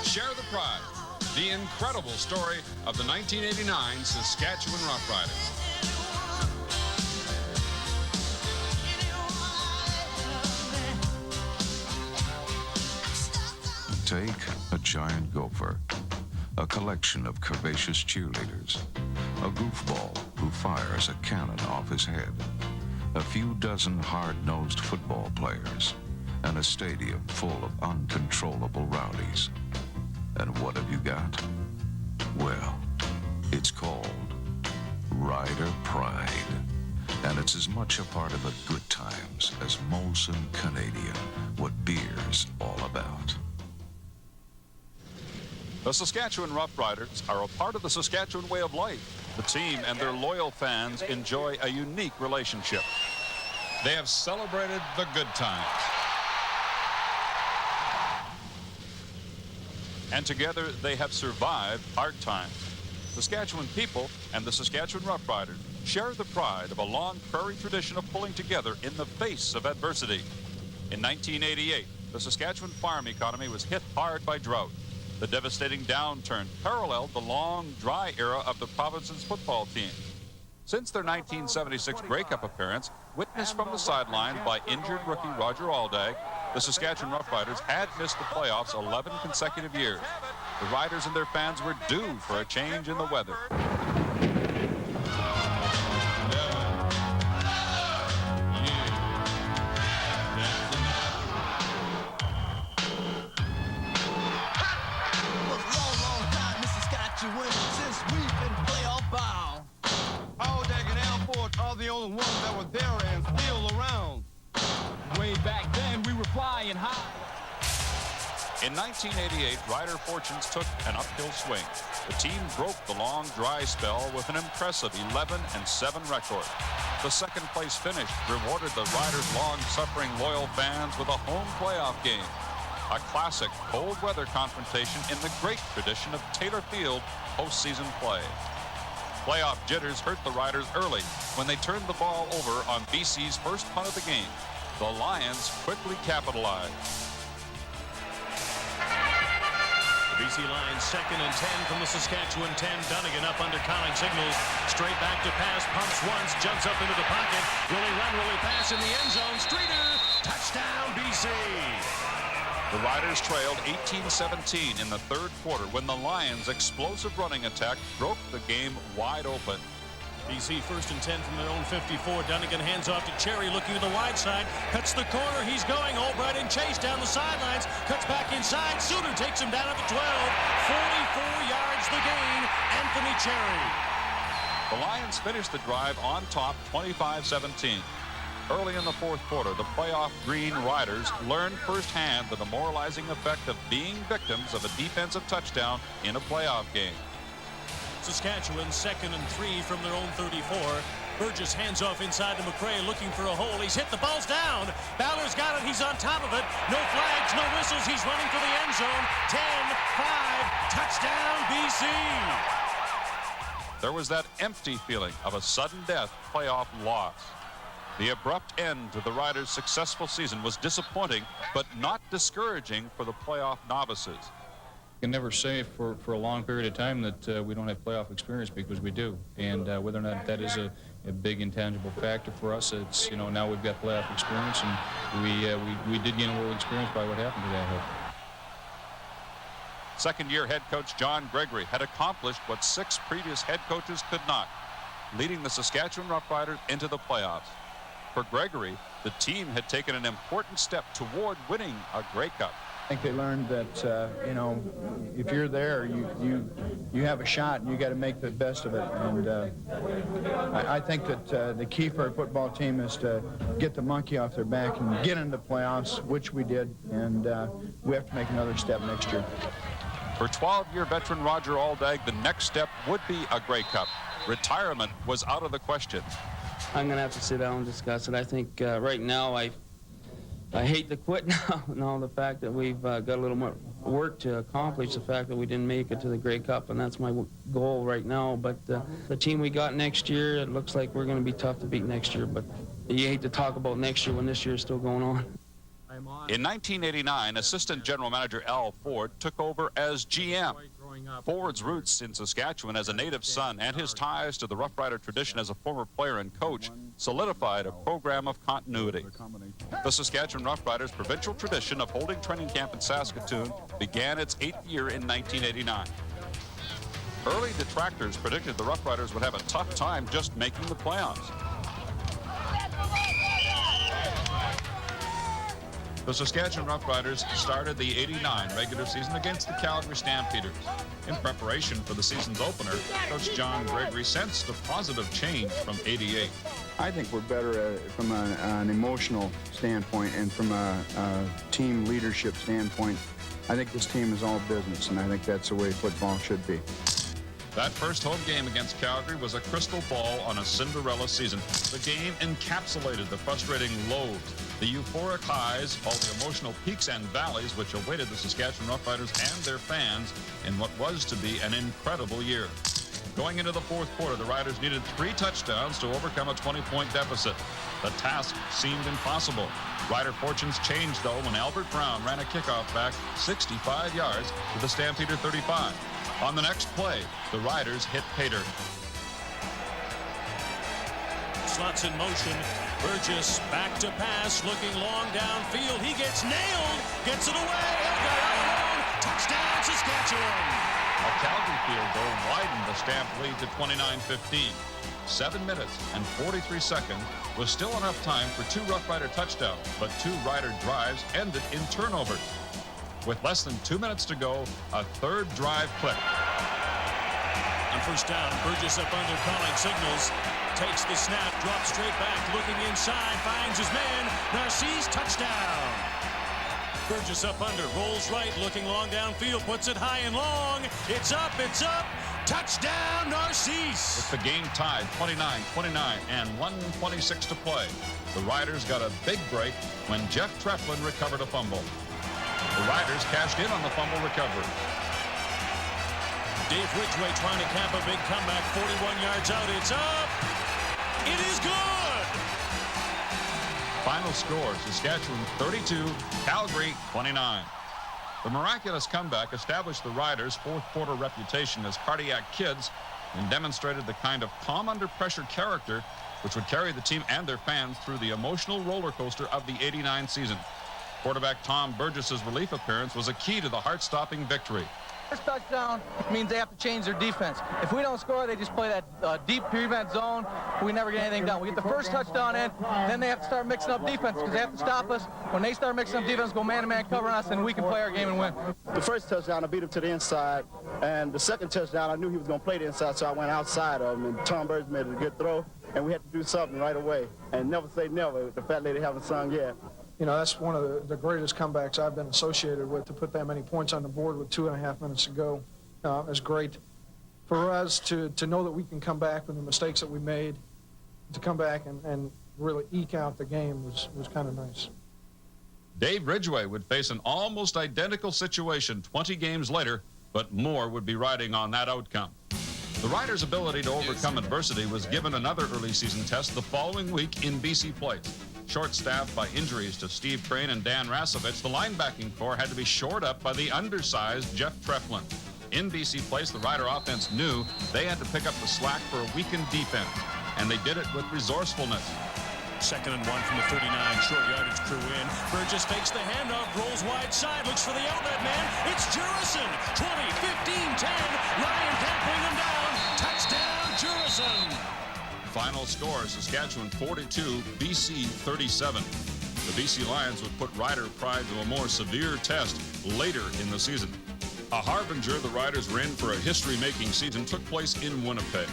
Share the pride. The incredible story of the 1989 Saskatchewan Roughriders. Take a giant gopher, a collection of curvaceous cheerleaders, a goofball who fires a cannon off his head, a few dozen hard-nosed football players, and a stadium full of uncontrollable rowdies. And what have you got? Well, it's called Rider Pride. And it's as much a part of the good times as Molson Canadian, what beer's all about. The Saskatchewan Roughriders are a part of the Saskatchewan way of life. The team and their loyal fans enjoy a unique relationship. They have celebrated the good times. And together they have survived hard times. Saskatchewan people and the Saskatchewan Roughriders share the pride of a long prairie tradition of pulling together in the face of adversity. In 1988, the Saskatchewan farm economy was hit hard by drought. The devastating downturn paralleled the long, dry era of the province's football team. Since their 1976 Grey Cup appearance, witnessed from the sidelines by injured rookie Roger Aldag, the Saskatchewan Roughriders had missed the playoffs 11 consecutive years. The Riders and their fans were due for a change in the weather. Since we've been playoff bound, Aldag and Alford are the only ones that were there and still around. Way back then, we were flying high. In 1988, Rider fortunes took an uphill swing. The team broke the long, dry spell with an impressive 11-7 record. The second-place finish rewarded the Riders' long-suffering loyal fans with a home playoff game. A classic cold-weather confrontation in the great tradition of Taylor Field postseason play. Playoff jitters hurt the Riders early when they turned the ball over on BC's first punt of the game. The Lions quickly capitalized. The BC Lions 2nd and 10 from the Saskatchewan 10. Dunnigan up under calling signals. Straight back to pass, pumps once, jumps up into the pocket. Willie run, Willie pass in the end zone. Streeter, touchdown BC. The Riders trailed 18-17 in the third quarter when the Lions' explosive running attack broke the game wide open. BC 1st and 10 from their own 54. Dunnigan hands off to Cherry, looking to the wide side. Cuts the corner. He's going. Albright and Chase down the sidelines. Cuts back inside. Suter takes him down at the 12. 44 yards the gain. Anthony Cherry. The Lions finished the drive on top 25-17. Early in the fourth quarter, the playoff Green Riders learned firsthand the demoralizing effect of being victims of a defensive touchdown in a playoff game. Saskatchewan 2nd and 3 from their own 34. Burgess hands off inside to McRae, looking for a hole. He's hit, the ball's down. Balor's got it, he's on top of it. No flags, no whistles, he's running for the end zone. 10-5, touchdown BC. There was that empty feeling of a sudden death playoff loss. The abrupt end to the Riders' successful season was disappointing, but not discouraging for the playoff novices. You can never say for a long period of time that we don't have playoff experience, because we do. And whether or not that is a big intangible factor for us, it's, now we've got playoff experience, and we did gain a little experience by what happened to that hope. Second-year head coach John Gregory had accomplished what 6 previous head coaches could not, leading the Saskatchewan Roughriders into the playoffs. For Gregory, the team had taken an important step toward winning a Grey Cup. I think they learned that, if you're there, you have a shot, and you got to make the best of it. And I think that the key for our football team is to get the monkey off their back and get into playoffs, which we did, and we have to make another step next year. For 12-year veteran Roger Aldag, the next step would be a Grey Cup. Retirement was out of the question. I'm going to have to sit down and discuss it. I think right now I hate to quit now, the fact that we've got a little more work to accomplish, the fact that we didn't make it to the Grey Cup, and that's my goal right now. But the team we got next year, it looks like we're going to be tough to beat next year, but you hate to talk about next year when this year is still going on. In 1989, assistant general manager Al Ford took over as GM. Ford's roots in Saskatchewan as a native son and his ties to the Rough Rider tradition as a former player and coach solidified a program of continuity. The Saskatchewan Rough Riders' provincial tradition of holding training camp in Saskatoon began its 8th year in 1989. Early detractors predicted the Rough Riders would have a tough time just making the playoffs. The Saskatchewan Roughriders started the '89 regular season against the Calgary Stampeders. In preparation for the season's opener, Coach John Gregory sensed a positive change from '88. I think we're better from an emotional standpoint and from a team leadership standpoint. I think this team is all business, and I think that's the way football should be. That first home game against Calgary was a crystal ball on a Cinderella season. The game encapsulated the frustrating lows, the euphoric highs, all the emotional peaks and valleys which awaited the Saskatchewan Roughriders and their fans in what was to be an incredible year. Going into the fourth quarter, the Riders needed 3 touchdowns to overcome a 20-point deficit. The task seemed impossible. Rider fortunes changed, though, when Albert Brown ran a kickoff back 65 yards to the Stampeder 35. On the next play, the Riders hit Pater. Slots in motion. Burgess back to pass, looking long downfield. He gets nailed, gets it away. Elgar out alone. Touchdown, Saskatchewan. A Calgary field goal widened the Stamp lead to 29-15. 7 minutes and 43 seconds was still enough time for 2 Rough Rider touchdowns, but 2 Rider drives ended in turnovers. With less than 2 minutes to go, a third drive clicked. On first down, Burgess up under, calling signals. Takes the snap, drops straight back, looking inside, finds his man. Narcisse, touchdown. Burgess up under, rolls right, looking long downfield, puts it high and long. It's up, touchdown, Narcisse. With the game tied 29-29 and 1:26 to play, the Riders got a big break when Jeff Treflin recovered a fumble. The Riders cashed in on the fumble recovery. Dave Ridgway trying to cap a big comeback, 41 yards out, it's up. It is good. Final score, Saskatchewan 32, Calgary 29. The miraculous comeback established the Riders' fourth quarter reputation as cardiac kids and demonstrated the kind of calm under pressure character which would carry the team and their fans through the emotional roller coaster of the '89 season. Quarterback Tom Burgess's relief appearance was a key to the heart-stopping victory. First touchdown means they have to change their defense. If we don't score, they just play that deep prevent zone. We never get anything done. We get the first touchdown in, then they have to start mixing up defense because they have to stop us. When they start mixing up defense, go man-to-man covering us, and we can play our game and win. The first touchdown, I beat him to the inside, and the second touchdown, I knew he was going to play the inside, so I went outside of him, and Tom Burgess made a good throw, and we had to do something right away. And never say never. The fat lady haven't sung yet. You know, that's one of the greatest comebacks I've been associated with. To put that many points on the board with 2.5 minutes to go is great. For us to know that we can come back from the mistakes that we made, to come back and really eke out the game was kind of nice. Dave Ridgway would face an almost identical situation 20 games later, but more would be riding on that outcome. The Riders' ability to overcome adversity was given another early season test the following week in BC Place. Short-staffed by injuries to Steve Crane and Dan Rasovich, the linebacking corps had to be shored up by the undersized Jeff Treflin. In BC Place, the Rider offense knew they had to pick up the slack for a weakened defense, and they did it with resourcefulness. 2nd and 1 from the 39, short yardage crew in. Burgess fakes the handoff, rolls wide side, looks for the outlet man. It's Jurison. 20, 15, 10. Ryan can't bring him down. Touchdown, Jurison. Final score, Saskatchewan 42, BC 37. The BC Lions would put Rider pride to a more severe test later in the season. A harbinger the Riders were in for a history-making season took place in Winnipeg.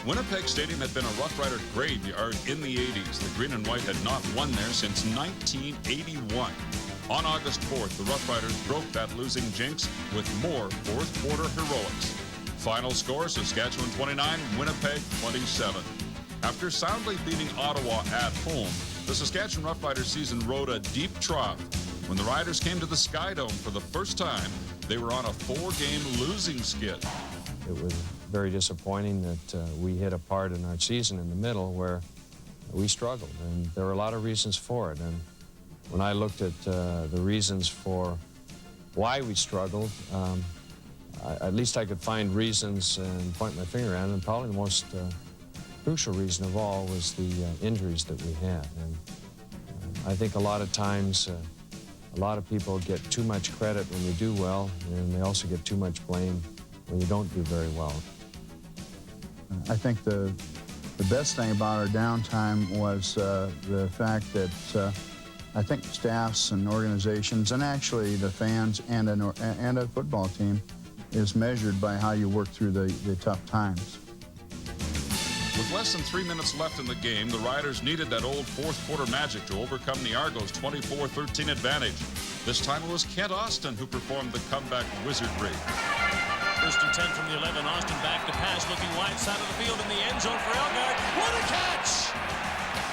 Winnipeg Stadium had been a Rough Rider graveyard in the 80s. The Green and White had not won there since 1981. On August 4th, the Rough Riders broke that losing jinx with more fourth quarter heroics. Final score, Saskatchewan 29, Winnipeg 27. After soundly beating Ottawa at home, the Saskatchewan Roughriders season rode a deep trough. When the Riders came to the Skydome for the first time, they were on a 4-game losing skid. It was very disappointing that we hit a part in our season in the middle where we struggled, and there were a lot of reasons for it. And when I looked at the reasons for why we struggled, at least I could find reasons and point my finger at it, and probably the most crucial reason of all was the injuries that we had. And I think a lot of times, a lot of people get too much credit when you do well, and they also get too much blame when you don't do very well. I think the best thing about our downtime was the fact that I think staffs and organizations, and actually the fans and a football team, is measured by how you work through the tough times. With less than 3 minutes left in the game, the Riders needed that old fourth quarter magic to overcome the Argos' 24-13 advantage. This time it was Kent Austin who performed the comeback wizardry. First and 10 from the 11. Austin back to pass, looking wide side of the field in the end zone for Elgard. What a catch!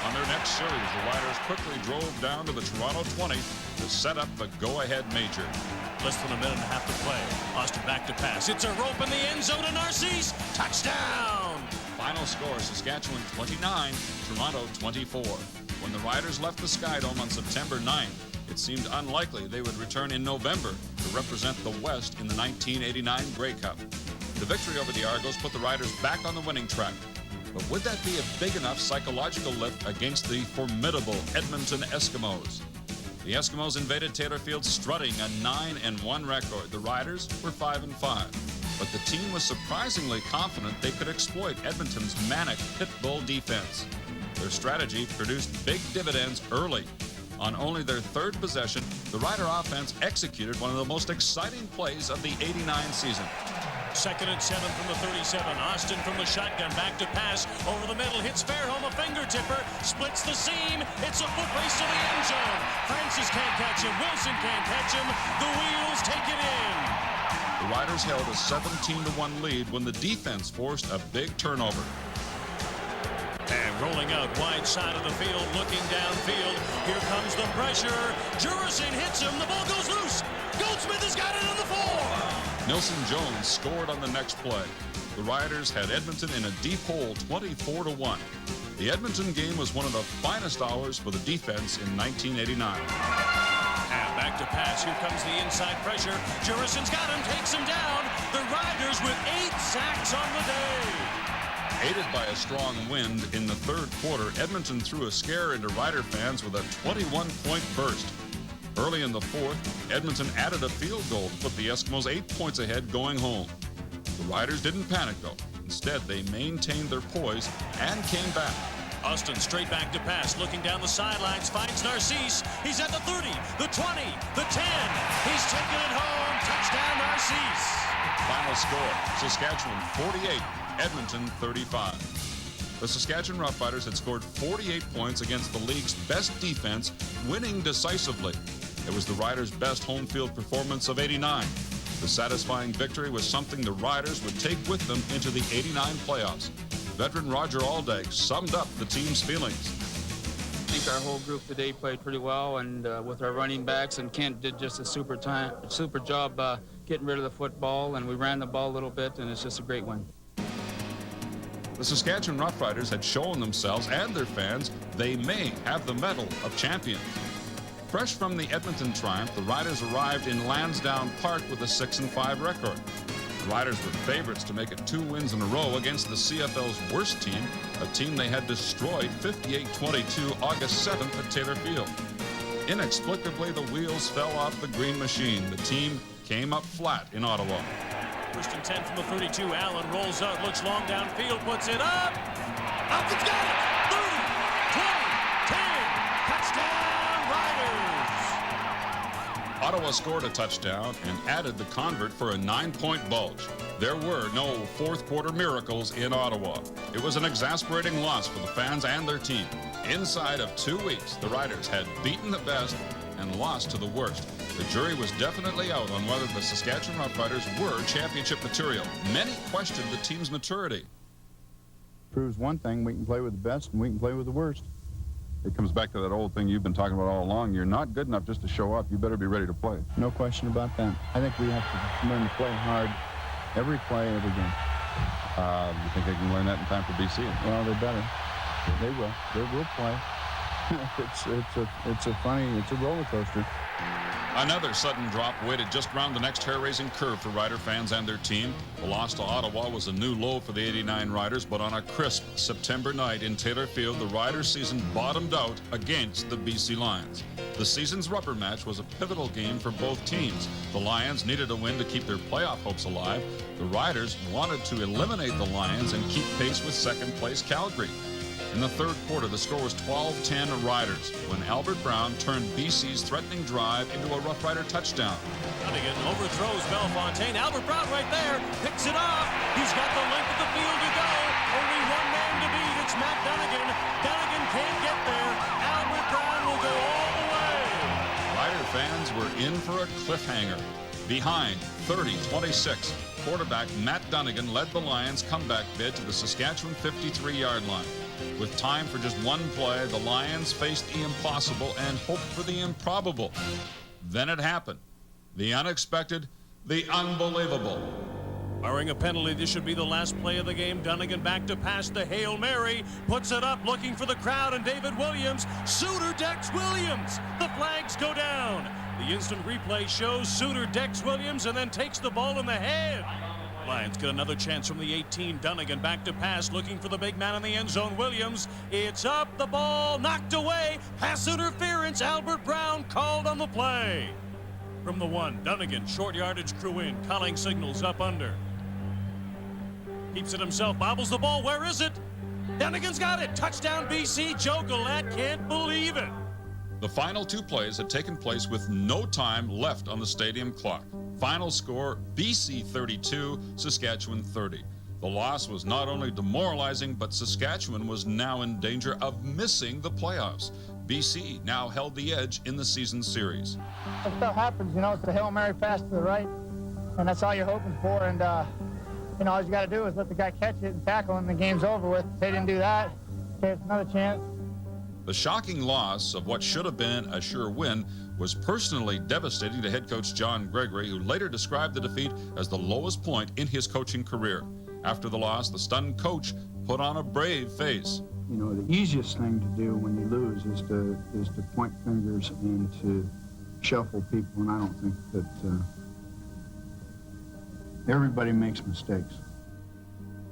On their next series, the Riders quickly drove down to the Toronto 20 to set up the go-ahead major. Less than a minute and a half to play. Austin back to pass. It's a rope in the end zone to Narcisse. Touchdown! Final score, Saskatchewan 29, Toronto 24. When the Riders left the Skydome on September 9th, it seemed unlikely they would return in November to represent the West in the 1989 Grey Cup. The victory over the Argos put the Riders back on the winning track. But would that be a big enough psychological lift against the formidable Edmonton Eskimos? The Eskimos invaded Taylor Field strutting a 9-1 record. The Riders were 5-5. But the team was surprisingly confident they could exploit Edmonton's manic pit bull defense. Their strategy produced big dividends early. On only their third possession, the Rider offense executed one of the most exciting plays of the '89 season. Second and 7 from the 37. Austin from the shotgun, back to pass, over the middle, hits Fairholm, a finger tipper, splits the seam, it's a foot race to the end zone. Francis can't catch him, Wilson can't catch him, the Wheels take it in. The Riders held a 17-1 lead when the defense forced a big turnover. And rolling out wide side of the field, looking downfield, here comes the pressure, Jurison hits him, the ball goes loose, Goldsmith has got it on the 4. Nilson Jones scored on the next play. The Riders had Edmonton in a deep hole 24-1. The Edmonton game was one of the finest hours for the defense in 1989. And back to pass, here comes the inside pressure, Jurison's got him, takes him down, the Riders with 8 sacks on the day. Aided by a strong wind in the third quarter, Edmonton threw a scare into Rider fans with a 21-point burst. Early in the fourth, Edmonton added a field goal to put the Eskimos 8 points ahead going home. The Riders didn't panic, though. Instead, they maintained their poise and came back. Austin straight back to pass, looking down the sidelines, finds Narcisse. He's at the 30, the 20, the 10. He's taking it home. Touchdown, Narcisse. Final score, Saskatchewan 48, Edmonton 35. The Saskatchewan Roughriders had scored 48 points against the league's best defense, winning decisively. It was the Riders' best home field performance of '89. The satisfying victory was something the Riders would take with them into the '89 playoffs. Veteran Roger Aldag summed up the team's feelings. I think our whole group today played pretty well, and with our running backs, and Kent did just a super job getting rid of the football, and we ran the ball a little bit, and it's just a great win. The Saskatchewan Roughriders had shown themselves and their fans they may have the mettle of champions. Fresh from the Edmonton triumph, the Riders arrived in Lansdowne Park with a 6-5 record. The Riders were favorites to make it 2 wins in a row against the CFL's worst team, a team they had destroyed 58-22 August 7th at Taylor Field. Inexplicably, the wheels fell off the green machine. The team came up flat in Ottawa. First and 10 from the 32. Allen rolls out, looks long downfield, puts it up. Up it's got it! 30, 20, 10. Touchdown, Riders! Ottawa scored a touchdown and added the convert for a 9-point bulge. There were no fourth quarter miracles in Ottawa. It was an exasperating loss for the fans and their team. Inside of 2 weeks, the Riders had beaten the best and lost to the worst. The jury was definitely out on whether the Saskatchewan Roughriders were championship material. Many questioned the team's maturity. Proves one thing, we can play with the best and we can play with the worst. It comes back to that old thing you've been talking about all along. You're not good enough just to show up. You better be ready to play. No question about that. I think we have to learn to play hard every play, every game. You think they can learn that in time for BC? Well, they better. They will. They will play. It's a roller coaster. Another sudden drop waited just round the next hair-raising curve for Rider fans and their team. The loss to Ottawa was a new low for the 89 Riders, but on a crisp September night in Taylor Field, the Riders' season bottomed out against the BC Lions. The season's rubber match was a pivotal game for both teams. The Lions needed a win to keep their playoff hopes alive. The Riders wanted to eliminate the Lions and keep pace with second-place Calgary. In the third quarter, the score was 12-10 Riders when Albert Brown turned BC's threatening drive into a Rough Rider touchdown. Dunnigan overthrows Bellefontaine. Albert Brown right there, picks it off. He's got the length of the field to go. Only one man to beat. It's Matt Dunnigan. Dunnigan can't get there. Albert Brown will go all the way. Rider fans were in for a cliffhanger. Behind 30-26, quarterback Matt Dunnigan led the Lions' comeback bid to the Saskatchewan 53-yard line. With time for just one play, the Lions faced the impossible and hoped for the improbable. Then it happened. The unexpected, the unbelievable. Barring a penalty, this should be the last play of the game. Dunnigan back to pass the Hail Mary. Puts it up, looking for the crowd, and David Williams. Suter decks Williams. The flags go down. The instant replay shows Suter decks Williams and then takes the ball in the head. Lions get another chance from the 18. Dunnigan back to pass, looking for the big man in the end zone, Williams. It's up, the ball knocked away. Pass interference. Albert Brown called on the play. From the 1, Dunnigan, short yardage crew in, calling signals up under. Keeps it himself, bobbles the ball. Where is it? Dunnigan's got it. Touchdown BC. Joe Galette can't believe it. The final two plays had taken place with no time left on the stadium clock. Final score, BC 32, Saskatchewan 30. The loss was not only demoralizing, but Saskatchewan was now in danger of missing the playoffs. BC now held the edge in the season series. That stuff happens, you know, it's the Hail Mary pass to the right, and that's all you're hoping for, and, you know, all you got to do is let the guy catch it and tackle him, and the game's over with. If they didn't do that, okay, it's another chance. The shocking loss of what should have been a sure win was personally devastating to head coach John Gregory, who later described the defeat as the lowest point in his coaching career. After the loss, the stunned coach put on a brave face. You know, the easiest thing to do when you lose is to point fingers and to shuffle people, and I don't think that everybody makes mistakes.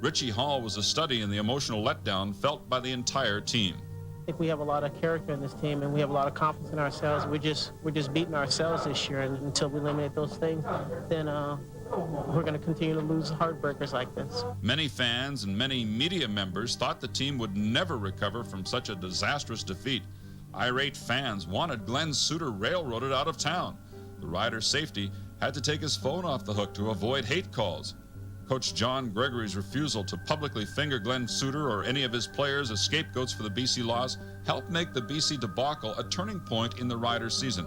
Richie Hall was a study in the emotional letdown felt by the entire team. I think we have a lot of character in this team, and we have a lot of confidence in ourselves. We're just beating ourselves this year, and until we eliminate those things, then we're going to continue to lose heartbreakers like this. Many fans and many media members thought the team would never recover from such a disastrous defeat. Irate fans wanted Glenn Suter railroaded out of town. The Riders' safety had to take his phone off the hook to avoid hate calls. Coach John Gregory's refusal to publicly finger Glenn Suter or any of his players as scapegoats for the BC loss helped make the BC debacle a turning point in the Riders' season.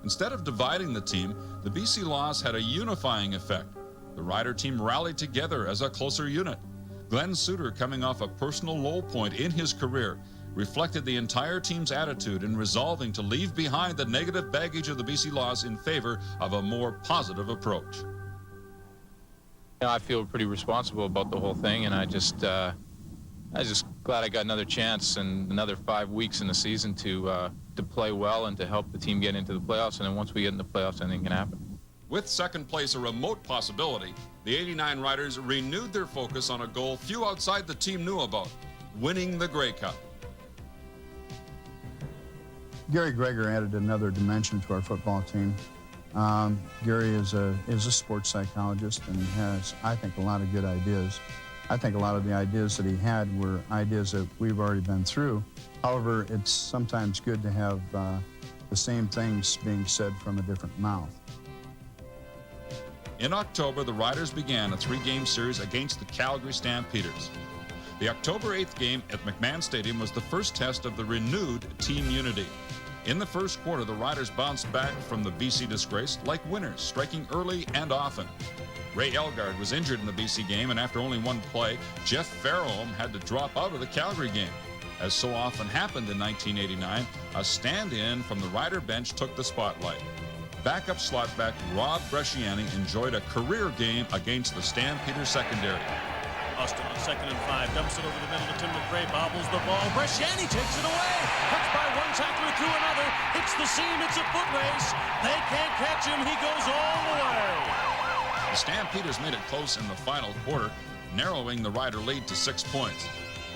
Instead of dividing the team, the BC loss had a unifying effect. The Rider team rallied together as a closer unit. Glenn Suter, coming off a personal low point in his career, reflected the entire team's attitude in resolving to leave behind the negative baggage of the BC loss in favor of a more positive approach. You know, I feel pretty responsible about the whole thing, and I just glad I got another chance and another 5 weeks in the season to play well and to help the team get into the playoffs. And then once we get in the playoffs, anything can happen. With second place a remote possibility, the 89 Riders renewed their focus on a goal few outside the team knew about: winning the Grey Cup. Gary Greger added another dimension to our football team. Gary is a sports psychologist, and he has, I think, a lot of good ideas. I think a lot of the ideas that he had were ideas that we've already been through. However, it's sometimes good to have the same things being said from a different mouth. In October, the Riders began a 3-game series against the Calgary Stampeders. The October 8th game at McMahon Stadium was the first test of the renewed team unity. In the first quarter, the Riders bounced back from the BC disgrace like winners, striking early and often. Ray Elgard was injured in the BC game, and after only one play, Jeff Farrelham had to drop out of the Calgary game. As so often happened in 1989, a stand-in from the Rider bench took the spotlight. Backup slot back Rob Bresciani enjoyed a career game against the Stampeders secondary. Austin on 2nd and 5, dumps it over the middle to Tim McRae, bobbles the ball. Bresciani takes it away. Cuts by one tackler through another. Hits the seam. It's a foot race. They can't catch him. He goes all the way. The Stampeders made it close in the final quarter, narrowing the Rider lead to 6 points.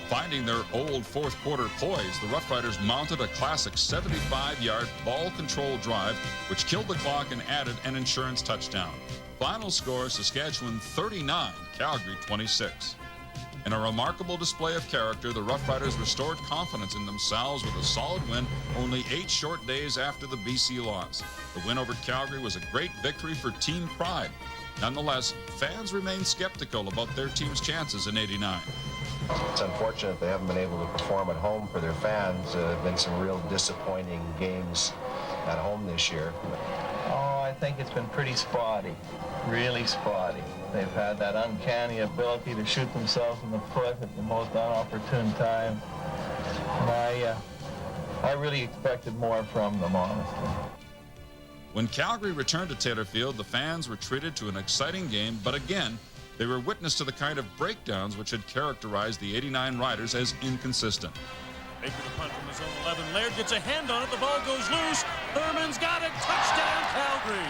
Finding their old fourth quarter poise, the Roughriders mounted a classic 75-yard ball control drive, which killed the clock and added an insurance touchdown. Final score, Saskatchewan 39, Calgary 26. In a remarkable display of character, the Roughriders restored confidence in themselves with a solid win only 8 short days after the BC loss. The win over Calgary was a great victory for team pride. Nonetheless, fans remain skeptical about their team's chances in '89. It's unfortunate they haven't been able to perform at home for their fans. There have been some real disappointing games at home this year. Oh, I think it's been pretty spotty, really spotty. They've had that uncanny ability to shoot themselves in the foot at the most inopportune time. And I really expected more from them, honestly. When Calgary returned to Taylor Field, the fans were treated to an exciting game, but again, they were witness to the kind of breakdowns which had characterized the '89 Riders as inconsistent. Baker the punt from his own 11. Laird gets a hand on it. The ball goes loose. Thurman's got it. Touchdown, Calgary.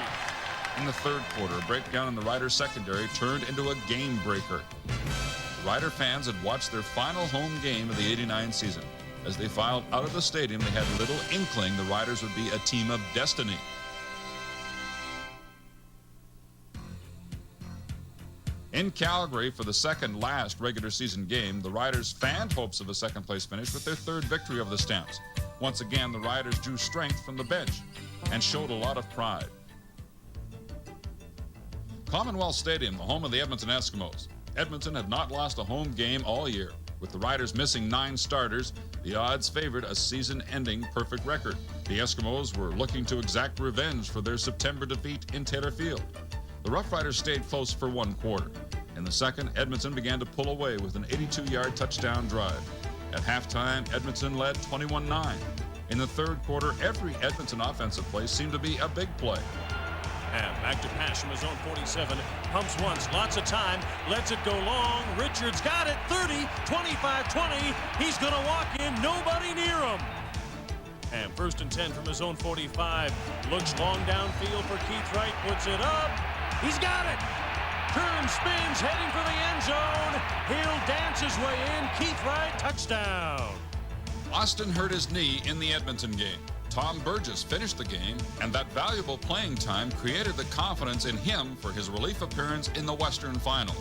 In the third quarter, a breakdown in the Riders secondary turned into a game breaker. The Rider fans had watched their final home game of the '89 season. As they filed out of the stadium, they had little inkling the Riders would be a team of destiny. In Calgary, for the second last regular season game, the Riders fanned hopes of a second-place finish with their third victory over the Stamps. Once again, the Riders drew strength from the bench and showed a lot of pride. Commonwealth Stadium, the home of the Edmonton Eskimos. Edmonton had not lost a home game all year. With the Riders missing 9 starters, the odds favored a season-ending perfect record. The Eskimos were looking to exact revenge for their September defeat in Taylor Field. The Roughriders stayed close for 1 quarter. In the second, Edmonton began to pull away with an 82-yard touchdown drive. At halftime, Edmonton led 21-9. In the third quarter, every Edmonton offensive play seemed to be a big play. And back to pass from his own 47. Pumps once, lots of time, lets it go long. Richards got it, 30, 25-20. He's going to walk in, nobody near him. And 1st and 10 from his own 45. Looks long downfield for Keith Wright, puts it up. He's got it. Turns, spins, heading for the end zone. He'll dance his way in. Keith Wright, touchdown. Austin hurt his knee in the Edmonton game. Tom Burgess finished the game, and that valuable playing time created the confidence in him for his relief appearance in the Western Final.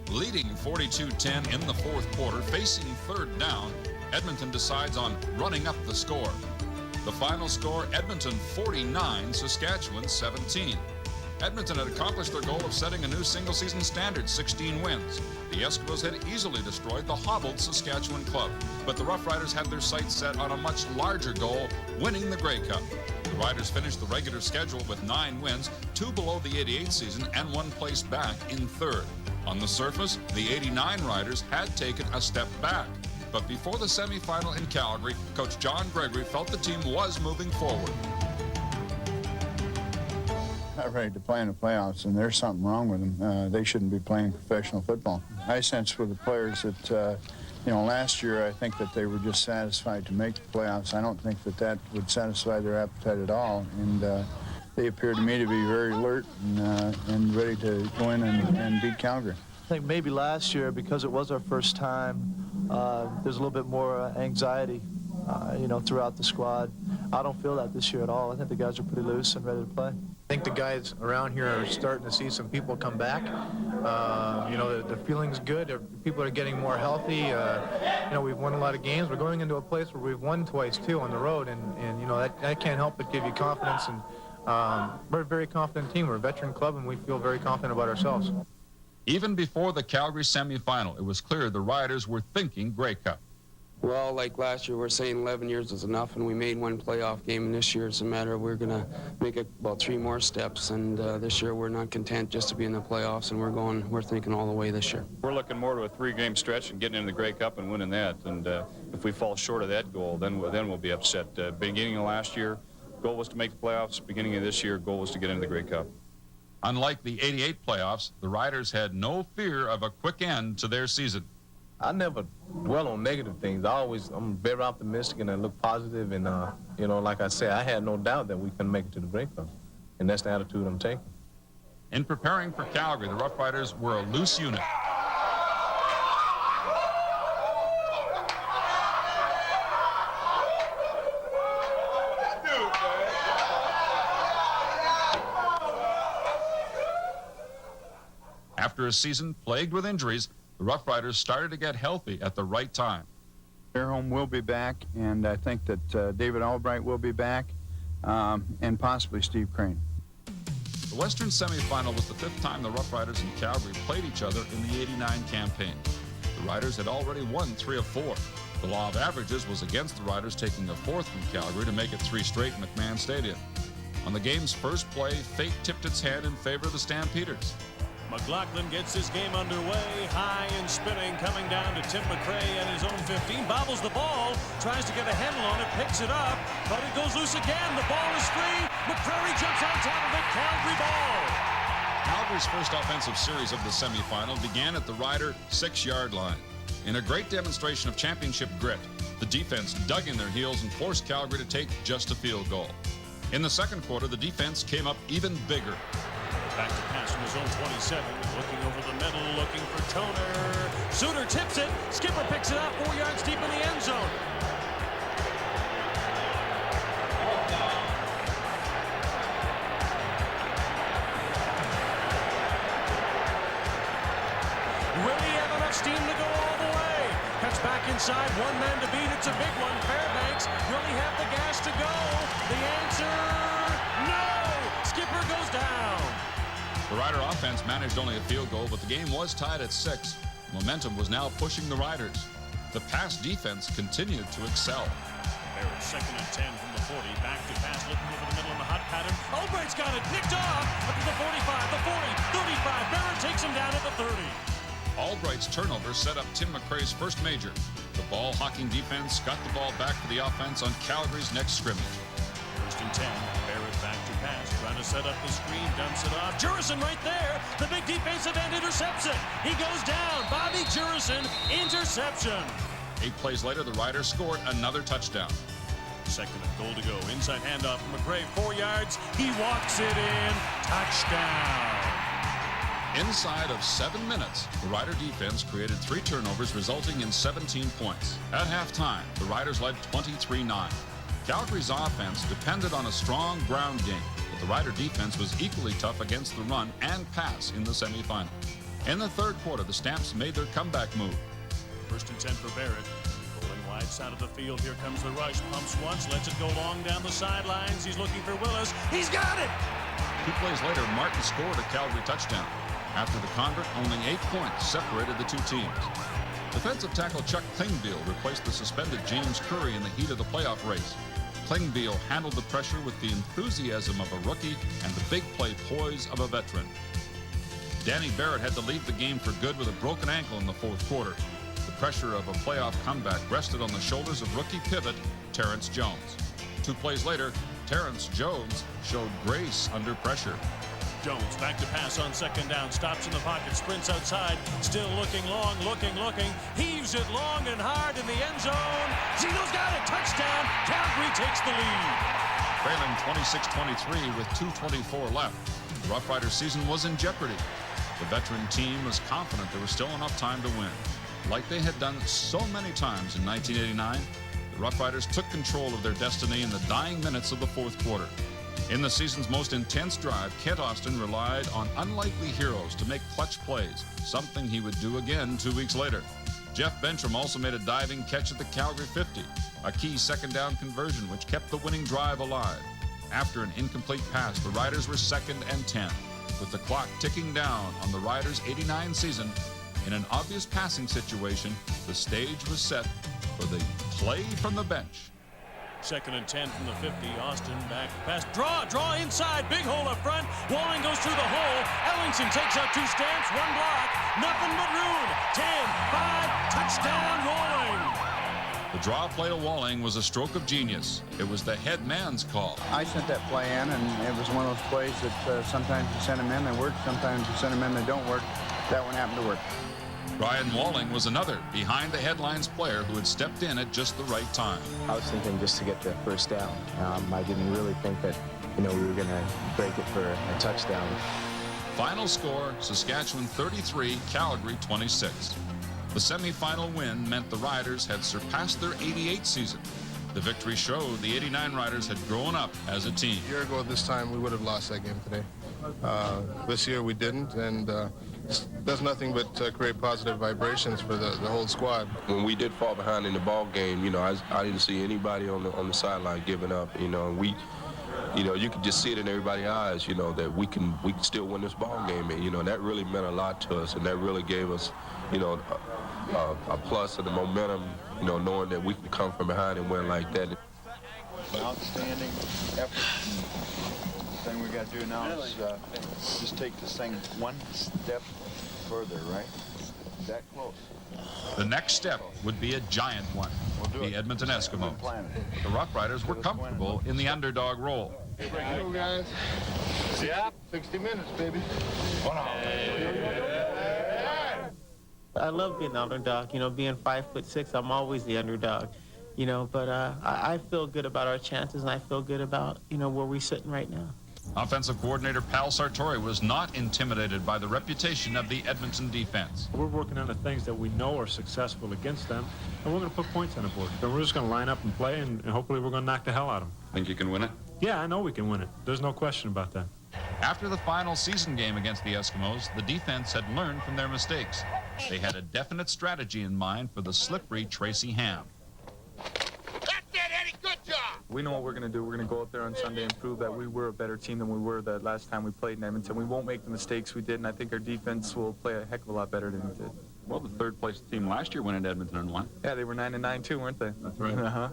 Leading 42-10 in the fourth quarter, facing third down, Edmonton decides on running up the score. The final score, Edmonton 49, Saskatchewan 17. Edmonton had accomplished their goal of setting a new single-season standard, 16 wins. The Eskimos had easily destroyed the hobbled Saskatchewan club, but the Roughriders had their sights set on a much larger goal, winning the Grey Cup. The Riders finished the regular schedule with 9 wins, 2 below the '88 season and 1 place back in third. On the surface, the '89 Riders had taken a step back. But before the semifinal in Calgary, Coach John Gregory felt the team was moving forward. Not ready to play in the playoffs, and there's something wrong with them. They shouldn't be playing professional football. I sense with the players that, last year I think that they were just satisfied to make the playoffs. I don't think that would satisfy their appetite at all, and they appear to me to be very alert and ready to go in and beat Calgary. I think maybe last year, because it was our first time, there's a little bit more anxiety, throughout the squad. I don't feel that this year at all. I think the guys are pretty loose and ready to play. I think the guys around here are starting to see some people come back. The feeling's good. People are getting more healthy. We've won a lot of games. We're going into a place where we've won twice, too, on the road, and that can't help but give you confidence. And we're a very confident team. We're a veteran club, and we feel very confident about ourselves. Even before the Calgary semifinal, it was clear the Riders were thinking Grey Cup. Well, like last year, we're saying 11 years is enough, and we made 1 playoff game, and this year it's a matter of we're going to make about 3 more steps, and this year we're not content just to be in the playoffs, and we're thinking all the way this year. We're looking more to a 3-game stretch and getting into the Grey Cup and winning that, and if we fall short of that goal, then we'll be upset. Beginning of last year, goal was to make the playoffs. Beginning of this year, goal was to get into the Grey Cup. Unlike the '88 playoffs, the Riders had no fear of a quick end to their season. I never dwell on negative things. I'm very optimistic and I look positive. And, you know, like I said, I had no doubt that we can make it to the Grey Cup. And that's the attitude I'm taking. In preparing for Calgary, the Roughriders were a loose unit. After a season plagued with injuries, the Roughriders started to get healthy at the right time. Fairholm will be back, and I think that David Albright will be back, and possibly Steve Crane. The Western semifinal was the 5th time the Roughriders and Calgary played each other in the '89 campaign. The Riders had already won 3 of 4. The law of averages was against the Riders taking a 4th from Calgary to make it 3 straight in McMahon Stadium. On the game's first play, fate tipped its hand in favor of the Stampeders. McLaughlin gets his game underway, high and spinning, coming down to Tim McRae at his own 15, bobbles the ball, tries to get a handle on it, picks it up, but it goes loose again. The ball is free. McCrary jumps on top of it. Calgary ball. Calgary's first offensive series of the semifinal began at the Rider 6-yard line. In a great demonstration of championship grit, the defense dug in their heels and forced Calgary to take just a field goal. In the second quarter, the defense came up even bigger. Back to pass from his own 27, looking over the middle, looking for Toner. Suter tips it. Skipper picks it up 4 yards deep in the end zone. Will he have enough steam to go all the way? Cuts back inside, 1 man to beat. It's a big one. Fairbanks, will he have the gas to go? The answer, no! Skipper goes down. The Rider offense managed only a field goal, but the game was tied at 6. Momentum was now pushing the Riders. The pass defense continued to excel. Barrett, 2nd and 10 from the 40. Back to pass, looking over the middle in the hot pattern. Albright's got it, picked off up to the 45, the 40, 35. Barrett takes him down at the 30. Albright's turnover set up Tim McRae's first major. The ball-hawking defense got the ball back for the offense on Calgary's next scrimmage. 1st and 10. Barrett back to pass, trying to set up the screen, dumps it off. Jurison right there. The big defensive end intercepts it. He goes down. Bobby Jurison, interception. 8 plays later, the Riders scored another touchdown. 2nd and goal to go. Inside handoff from McRae, 4 yards. He walks it in. Touchdown. Inside of 7 minutes, the Rider defense created 3 turnovers, resulting in 17 points. At halftime, the Riders led 23-9. Calgary's offense depended on a strong ground game, but the Rider defense was equally tough against the run and pass in the semifinal. In the third quarter, the Stamps made their comeback move. 1st and 10 for Barrett. Rolling wide side of the field. Here comes the rush. Pumps once, lets it go long down the sidelines. He's looking for Willis. He's got it! 2 plays later, Martin scored a Calgary touchdown. After the convert, only 8 points separated the 2 teams. Defensive tackle Chuck Klingbeil replaced the suspended James Curry in the heat of the playoff race. Klingbeil handled the pressure with the enthusiasm of a rookie and the big play poise of a veteran. Danny Barrett had to leave the game for good with a broken ankle in the 4th quarter. The pressure of a playoff comeback rested on the shoulders of rookie pivot Terrence Jones. 2 plays later, Terrence Jones showed grace under pressure. Jones back to pass on 2nd down, stops in the pocket, sprints outside, still looking long, looking, heaves it long and hard in the end zone. Zeno's got it, touchdown, Calgary takes the lead. Trailing 26-23 with 2:24 left, the Roughriders season was in jeopardy. The veteran team was confident there was still enough time to win. Like they had done so many times in 1989, the Roughriders took control of their destiny in the dying minutes of the 4th quarter. In the season's most intense drive, Kent Austin relied on unlikely heroes to make clutch plays, something he would do again 2 weeks later. Jeff Bentram also made a diving catch at the Calgary 50, a key 2nd down conversion which kept the winning drive alive. After an incomplete pass, the Riders were 2nd and 10. With the clock ticking down on the Riders' '89 season, in an obvious passing situation, the stage was set for the play from the bench. 2nd and 10 from the 50. Austin back pass. Draw inside. Big hole up front. Walling goes through the hole. Ellingson takes out 2 Stamps, 1 block. Nothing but room. 10, 5, touchdown Walling. The draw play to Walling was a stroke of genius. It was the head man's call. I sent that play in, and it was one of those plays that sometimes you send them in, they work. Sometimes you send them in, they don't work. That one happened to work. Brian Walling was another behind-the-headlines player who had stepped in at just the right time. I was thinking just to get the first down. I didn't really think that, we were going to break it for a touchdown. Final score, Saskatchewan 33, Calgary 26. The semifinal win meant the Riders had surpassed their '88 season. The victory showed the '89 Riders had grown up as a team. A year ago at this time, we would have lost that game today. This year we didn't, and does nothing but create positive vibrations for the whole squad. When we did fall behind in the ball game, I didn't see anybody on the sideline giving up. And we, you could just see it in everybody's eyes, that we can still win this ball game, and that really meant a lot to us, and that really gave us, a plus of the momentum, knowing that we can come from behind and win like that. Outstanding effort. The thing we got to do now is just take this thing one step further, right? That close. The next step would be a giant one, the Edmonton Eskimos. The Roughriders were comfortable in the underdog role. Here we go, guys. Yeah, 60 minutes, baby. I love being the underdog. Being 5'6", I'm always the underdog. But I feel good about our chances, and I feel good about, where we're sitting right now. Offensive coordinator Pal Sartori was not intimidated by the reputation of the Edmonton defense. We're working on the things that we know are successful against them, and we're going to put points on the board. Then we're just going to line up and play, and hopefully we're going to knock the hell out of them. Think you can win it? Yeah, I know we can win it. There's no question about that. After the final season game against the Eskimos, the defense had learned from their mistakes. They had a definite strategy in mind for the slippery Tracy Ham. We know what we're going to do. We're going to go out there on Sunday and prove that we were a better team than we were the last time we played in Edmonton. We won't make the mistakes we did, and I think our defense will play a heck of a lot better than we did. Well, the third-place team last year went into Edmonton and won. Yeah, they were 9-9 too, weren't they? That's right.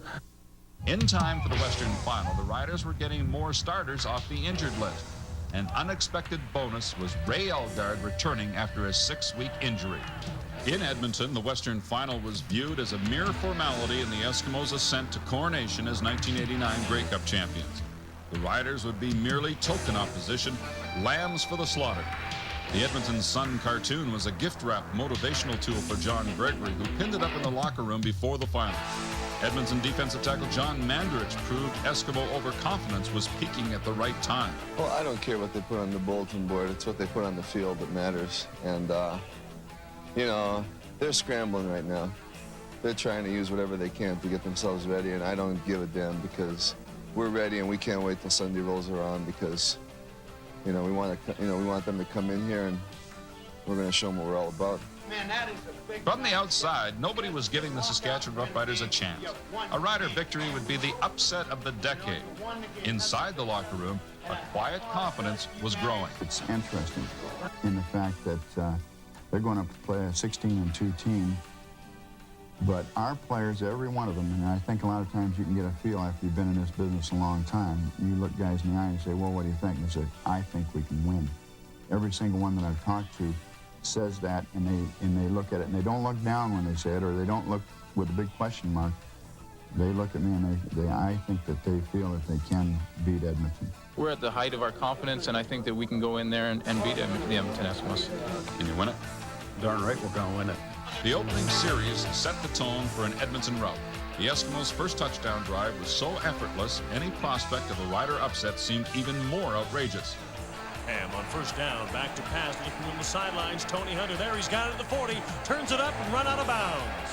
In time for the Western Final, the Riders were getting more starters off the injured list. An unexpected bonus was Ray Elgard returning after a 6-week injury. In Edmonton, the Western Final was viewed as a mere formality in the Eskimos' ascent to coronation as 1989 Grey Cup champions. The Riders would be merely token opposition, lambs for the slaughter. The Edmonton Sun cartoon was a gift-wrapped motivational tool for John Gregory, who pinned it up in the locker room before the final. Edmonton defensive tackle John Mandarich proved Eskimo overconfidence was peaking at the right time. Well, I don't care what they put on the bulletin board. It's what they put on the field that matters. And, they're scrambling right now. They're trying to use whatever they can to get themselves ready, and I don't give a damn because we're ready and we can't wait till Sunday rolls around because, we want them to come in here and we're going to show them what we're all about. Man, that is a big... From the outside, nobody was giving the Saskatchewan Roughriders a chance. A Rider victory would be the upset of the decade. Inside the locker room, a quiet confidence was growing. It's interesting in the fact that they're going to play a 16-2 team, but our players, every one of them, and I think a lot of times you can get a feel after you've been in this business a long time, you look guys in the eye and say, well, what do you think? And they say, I think we can win. Every single one that I've talked to says that, and they look at it, and they don't look down when they say it, or they don't look with a big question mark. They look at me and I think that they feel that they can beat Edmonton. We're at the height of our confidence, and I think that we can go in there and beat the Edmonton Eskimos. Can you win it? Darn right we're going to win it. The opening series set the tone for an Edmonton rout. The Eskimos' first touchdown drive was so effortless, any prospect of a Rider upset seemed even more outrageous. Ham on first down, back to pass, looking on the sidelines. Tony Hunter there, he's got it at the 40, turns it up and run out of bounds.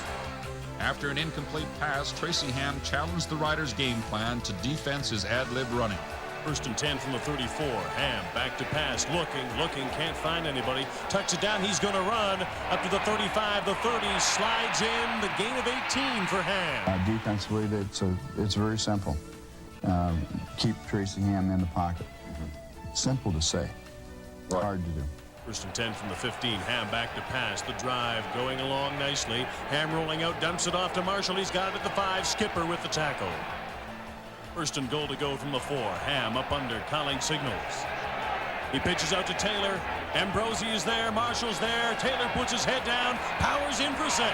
After an incomplete pass, Tracy Ham challenged the Riders' game plan to defense his ad-lib running. First and 10 from the 34. Ham back to pass, looking, can't find anybody. Tucks it down, he's going to run up to the 35, the 30, slides in, the gain of 18 for Ham. Defensively, it's very simple. Keep Tracy Ham in the pocket. Simple to say, hard to do. First and 10 from the 15. Ham back to pass. The drive going along nicely. Ham rolling out, dumps it off to Marshall. He's got it at the 5. Skipper with the tackle. First and goal to go from the 4. Ham up under, calling signals. He pitches out to Taylor. Ambrosi is there. Marshall's there. Taylor puts his head down. Powers in for 6.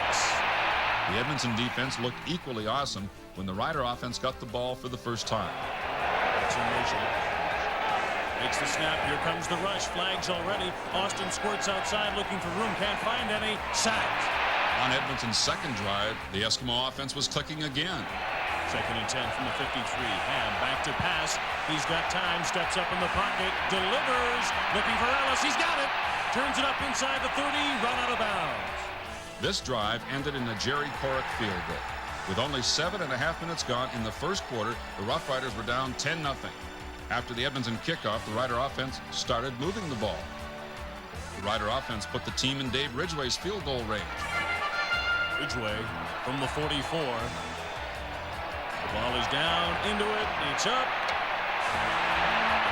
The Edmonton defense looked equally awesome when the Rider offense got the ball for the first time. It's in motion. Makes the snap. Here comes the rush. Flags already. Austin squirts outside looking for room. Can't find any. Sacked. On Edmonton's second drive, the Eskimo offense was clicking again. 2nd and 10 from the 53. Ham back to pass. He's got time. Steps up in the pocket. Delivers. Looking for Ellis. He's got it. Turns it up inside the 30. Run out of bounds. This drive ended in a Jerry Korrick field goal. With only 7.5 minutes gone in the first quarter, the Roughriders were down 10-0. After the Edmonton kickoff, the Rider offense started moving the ball. The Rider offense put the team in Dave Ridgway's field goal range. Ridgway from the 44. The ball is down, into it, it's up.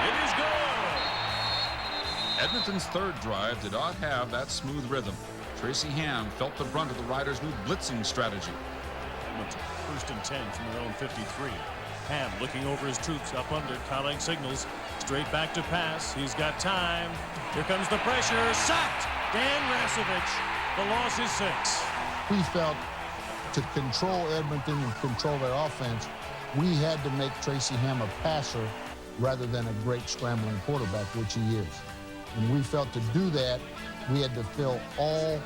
It is good. Edmonton's third drive did not have that smooth rhythm. Tracy Ham felt the brunt of the Riders' new blitzing strategy. 1st and 10 from their own 53. Ham looking over his troops up under, calling signals. Straight back to pass. He's got time. Here comes the pressure. Sacked. Dan Rasevich. The loss is 6. We felt to control Edmonton and control their offense, we had to make Tracy Ham a passer rather than a great scrambling quarterback, which he is. And we felt to do that, we had to fill all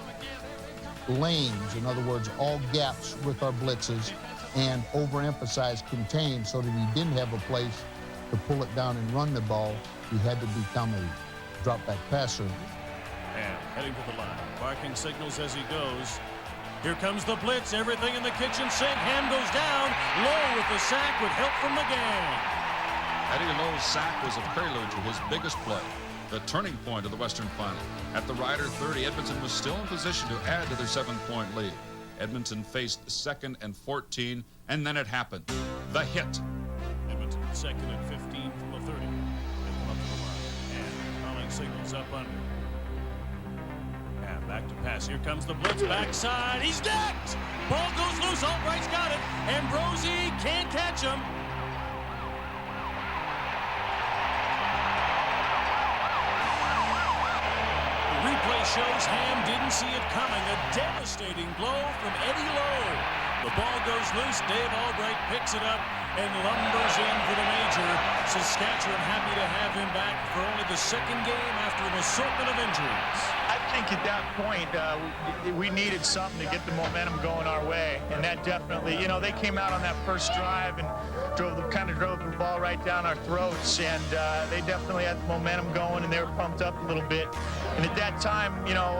lanes, in other words, all gaps with our blitzes, and overemphasize contain so that he didn't have a place to pull it down and run the ball. He had to become a drop-back passer. And heading to the line, barking signals as he goes. Here comes the blitz, everything in the kitchen sink. Ham goes down, Lowe with the sack with help from the gang. Eddie Lowe's sack was a prelude to his biggest play, the turning point of the Western Final. At the Rider 30, Edmonton was still in position to add to their 7-point lead. Edmonton faced 2nd and 14, and then it happened. The hit. Edmonton 2nd and 15 from the 30. They come up to the line. And calling signals up under. And back to pass. Here comes the blitz backside. He's decked! Ball goes loose. Albright's got it. Ambrosi can't catch him. Replay shows Ham didn't see it coming. A devastating blow from Eddie Lowe. The ball goes loose. Dave Albright picks it up and lumbers in for the major. Saskatchewan happy to have him back for only the 2nd game after an assortment of injuries. I think at that point, we needed something to get the momentum going our way. And that definitely, you know, they came out on that first drive and drove the ball right down our throats. And they definitely had the momentum going, and they were pumped up a little bit. And at that time, you know,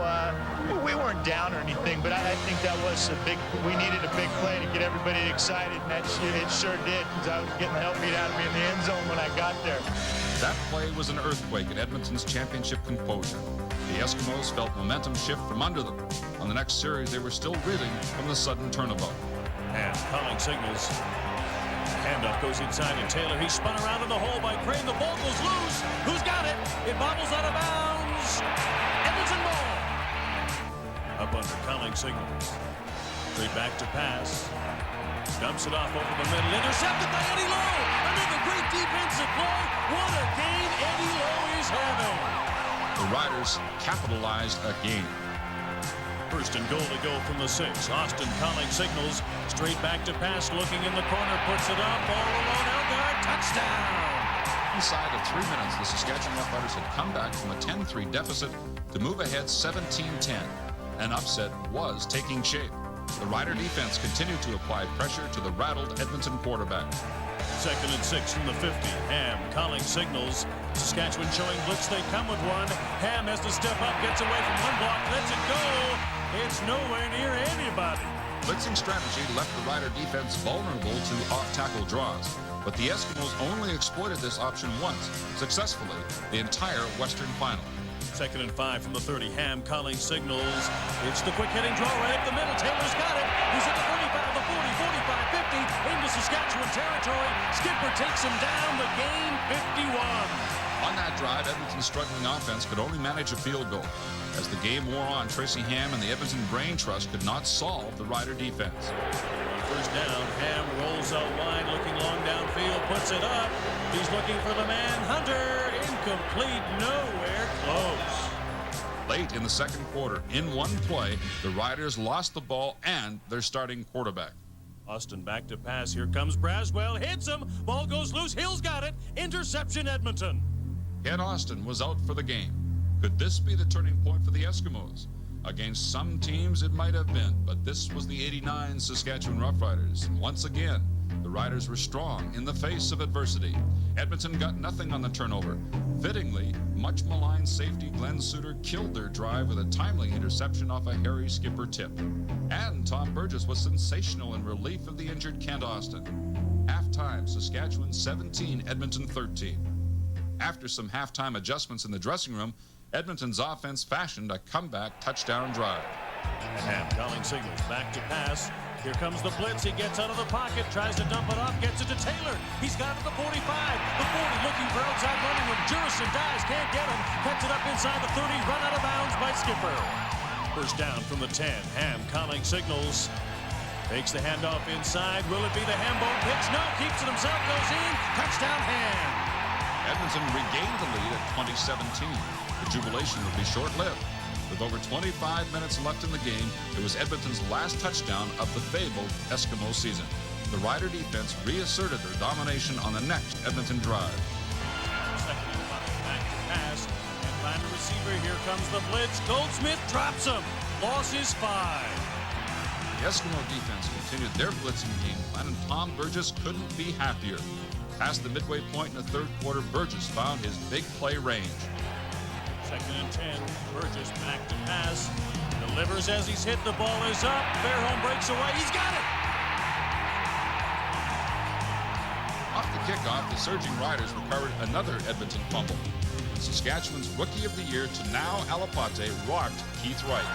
we weren't down or anything, but I think that was we needed a big play to get everybody excited, and it sure did, because I was getting the hell beat out of me in the end zone when I got there. That play was an earthquake in Edmonton's championship composure. The Eskimos felt momentum shift from under them. On the next series, they were still reeling from the sudden turnabout. And calling signals. Handoff goes inside to Taylor. He's spun around in the hole by Crane. The ball goes loose. Who's got it? It bobbles out of bounds. Edmonton ball. Up under, calling signals. Straight back to pass. Dumps it off over the middle. Intercepted by Eddie Lowe. Another great defensive play. What a game Eddie Lowe is having. The Riders capitalized again. 1st and goal to go from the 6. Austin calling signals. Straight back to pass. Looking in the corner. Puts it up. Ball alone. Elgar. Touchdown. Inside of 3 minutes, the Saskatchewan Roughriders had come back from a 10-3 deficit to move ahead 17-10. An upset was taking shape. The Rider defense continued to apply pressure to the rattled Edmonton quarterback. 2nd and 6 from the 50. Ham calling signals. Saskatchewan showing blitz. They come with one. Ham has to step up, gets away from one block, lets it go. It's nowhere near anybody. Blitzing strategy left the Rider defense vulnerable to off-tackle draws, but the Eskimos only exploited this option once, successfully, the entire Western Final. 2nd and 5 from the 30. Ham calling signals. It's the quick hitting draw right up the middle. Taylor's got it. He's at the 35, the 40, 45, 50 into Saskatchewan territory. Skipper takes him down. The game 51. On that drive, Edmonton's struggling offense could only manage a field goal. As the game wore on, Tracy Ham and the Edmonton Brain Trust could not solve the Rider defense. 1st down, Ham rolls out wide, looking long downfield, puts it up. He's looking for the man, Hunter. Incomplete, nowhere close. Late in the second quarter, in one play, the Riders lost the ball and their starting quarterback. Austin back to pass. Here comes Braswell. Hits him. Ball goes loose. Hill's got it. Interception, Edmonton. Ken Austin was out for the game. Could this be the turning point for the Eskimos? Against some teams, it might have been, but this was the '89 Saskatchewan Roughriders. And once again, the Riders were strong in the face of adversity. Edmonton got nothing on the turnover. Fittingly, much maligned safety Glenn Suter killed their drive with a timely interception off a Harry Skipper tip. And Tom Burgess was sensational in relief of the injured Kent Austin. Halftime, Saskatchewan 17, Edmonton 13. After some halftime adjustments in the dressing room, Edmonton's offense fashioned a comeback touchdown drive. And calling signals back to pass. Here comes the blitz. He gets out of the pocket, tries to dump it off, gets it to Taylor. He's got it at the 45, the 40, looking for outside running room. Jurison dives, can't get him. Cuts it up inside the 30, run out of bounds by Skipper. First down from the 10. Ham calling signals. Takes the handoff inside. Will it be the Hambone pitch? No, keeps it himself, goes in. Touchdown Ham. Edmonton regained the lead at 2017. The jubilation would be short-lived. With over 25 minutes left in the game, it was Edmonton's last touchdown of the fabled Eskimo season. The Rider defense reasserted their domination on the next Edmonton drive. Second and 5, back to pass. And find a receiver. Here comes the blitz. Goldsmith drops him. Loss is 5. The Eskimo defense continued their blitzing game plan, and Tom Burgess couldn't be happier. Past the midway point in the third quarter, Burgess found his big play range. Second and 10. Burgess back to pass. Delivers as he's hit. The ball is up. Fairholm breaks away. He's got it. Off the kickoff, the surging Riders recovered another Edmonton fumble. Saskatchewan's Rookie of the Year, Tanao Alapate, rocked Keith Wright.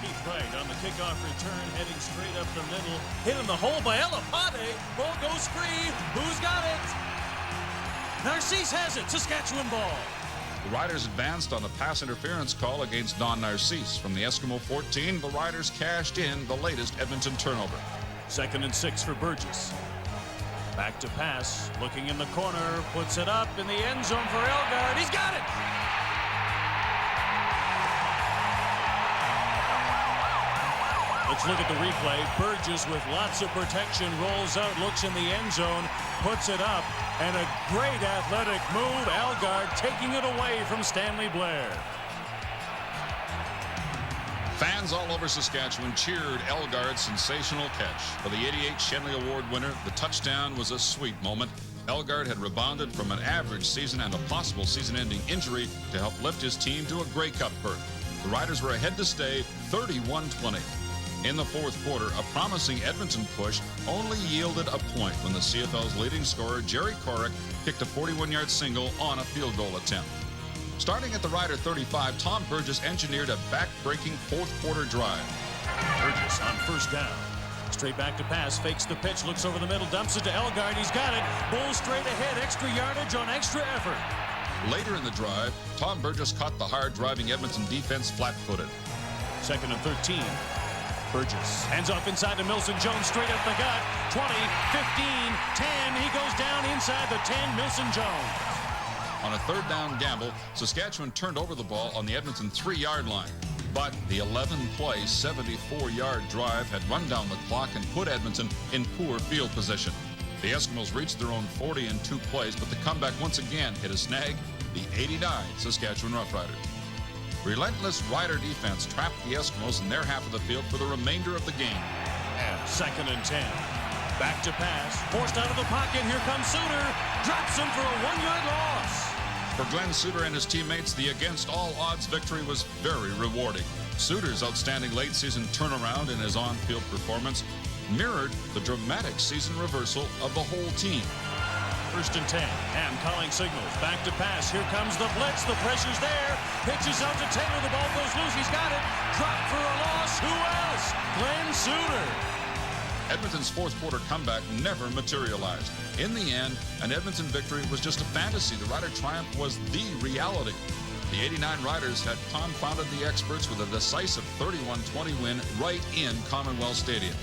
Keith Wright on the kickoff return, heading straight up the middle. Hit in the hole by Alapate. Ball goes free. Who's got it? Narcisse has it. Saskatchewan ball. The Riders advanced on the pass interference call against Don Narcisse. From the Eskimo 14, the Riders cashed in the latest Edmonton turnover. Second and 6 for Burgess. Back to pass, looking in the corner, puts it up in the end zone for Elgard. He's got it! Let's look at the replay. Burgess with lots of protection rolls out, looks in the end zone, puts it up, and a great athletic move. Elgard taking it away from Stanley Blair. Fans all over Saskatchewan cheered Elgard's sensational catch. For the '88 Shenley Award winner, the touchdown was a sweet moment. Elgard had rebounded from an average season and a possible season-ending injury to help lift his team to a Grey Cup berth. The Riders were ahead to stay 31-20. In the fourth quarter, a promising Edmonton push only yielded a point when the CFL's leading scorer, Jerry Korrick, kicked a 41-yard single on a field goal attempt. Starting at the Rider 35, Tom Burgess engineered a back-breaking fourth-quarter drive. Burgess on first down. Straight back to pass, fakes the pitch, looks over the middle, dumps it to Elgard. He's got it. Bull straight ahead, extra yardage on extra effort. Later in the drive, Tom Burgess caught the hard-driving Edmonton defense flat-footed. Second and 13. Burgess hands off inside to Milson Jones, straight up the gut. 20, 15, 10. He goes down inside the 10. Milson Jones. On a third down gamble, Saskatchewan turned over the ball on the Edmonton 3-yard line. But the 11-play, 74-yard drive had run down the clock and put Edmonton in poor field position. The Eskimos reached their own 40 in 2 plays, but the comeback once again hit a snag, the '89 Saskatchewan Roughriders. Relentless Rider defense trapped the Eskimos in their half of the field for the remainder of the game. And second and 10. Back to pass. Forced out of the pocket. Here comes Suter. Drops him for a 1-yard loss. For Glenn Suter and his teammates, the against-all-odds victory was very rewarding. Suter's outstanding late-season turnaround in his on-field performance mirrored the dramatic season reversal of the whole team. First and 10. Ham calling signals. Back to pass. Here comes the blitz. The pressure's there. Pitches out to Taylor. The ball goes loose. He's got it. Dropped for a loss. Who else? Glenn Suter. Edmonton's fourth-quarter comeback never materialized. In the end, an Edmonton victory was just a fantasy. The Rider triumph was the reality. The '89 Riders had confounded the experts with a decisive 31-20 win right in Commonwealth Stadium.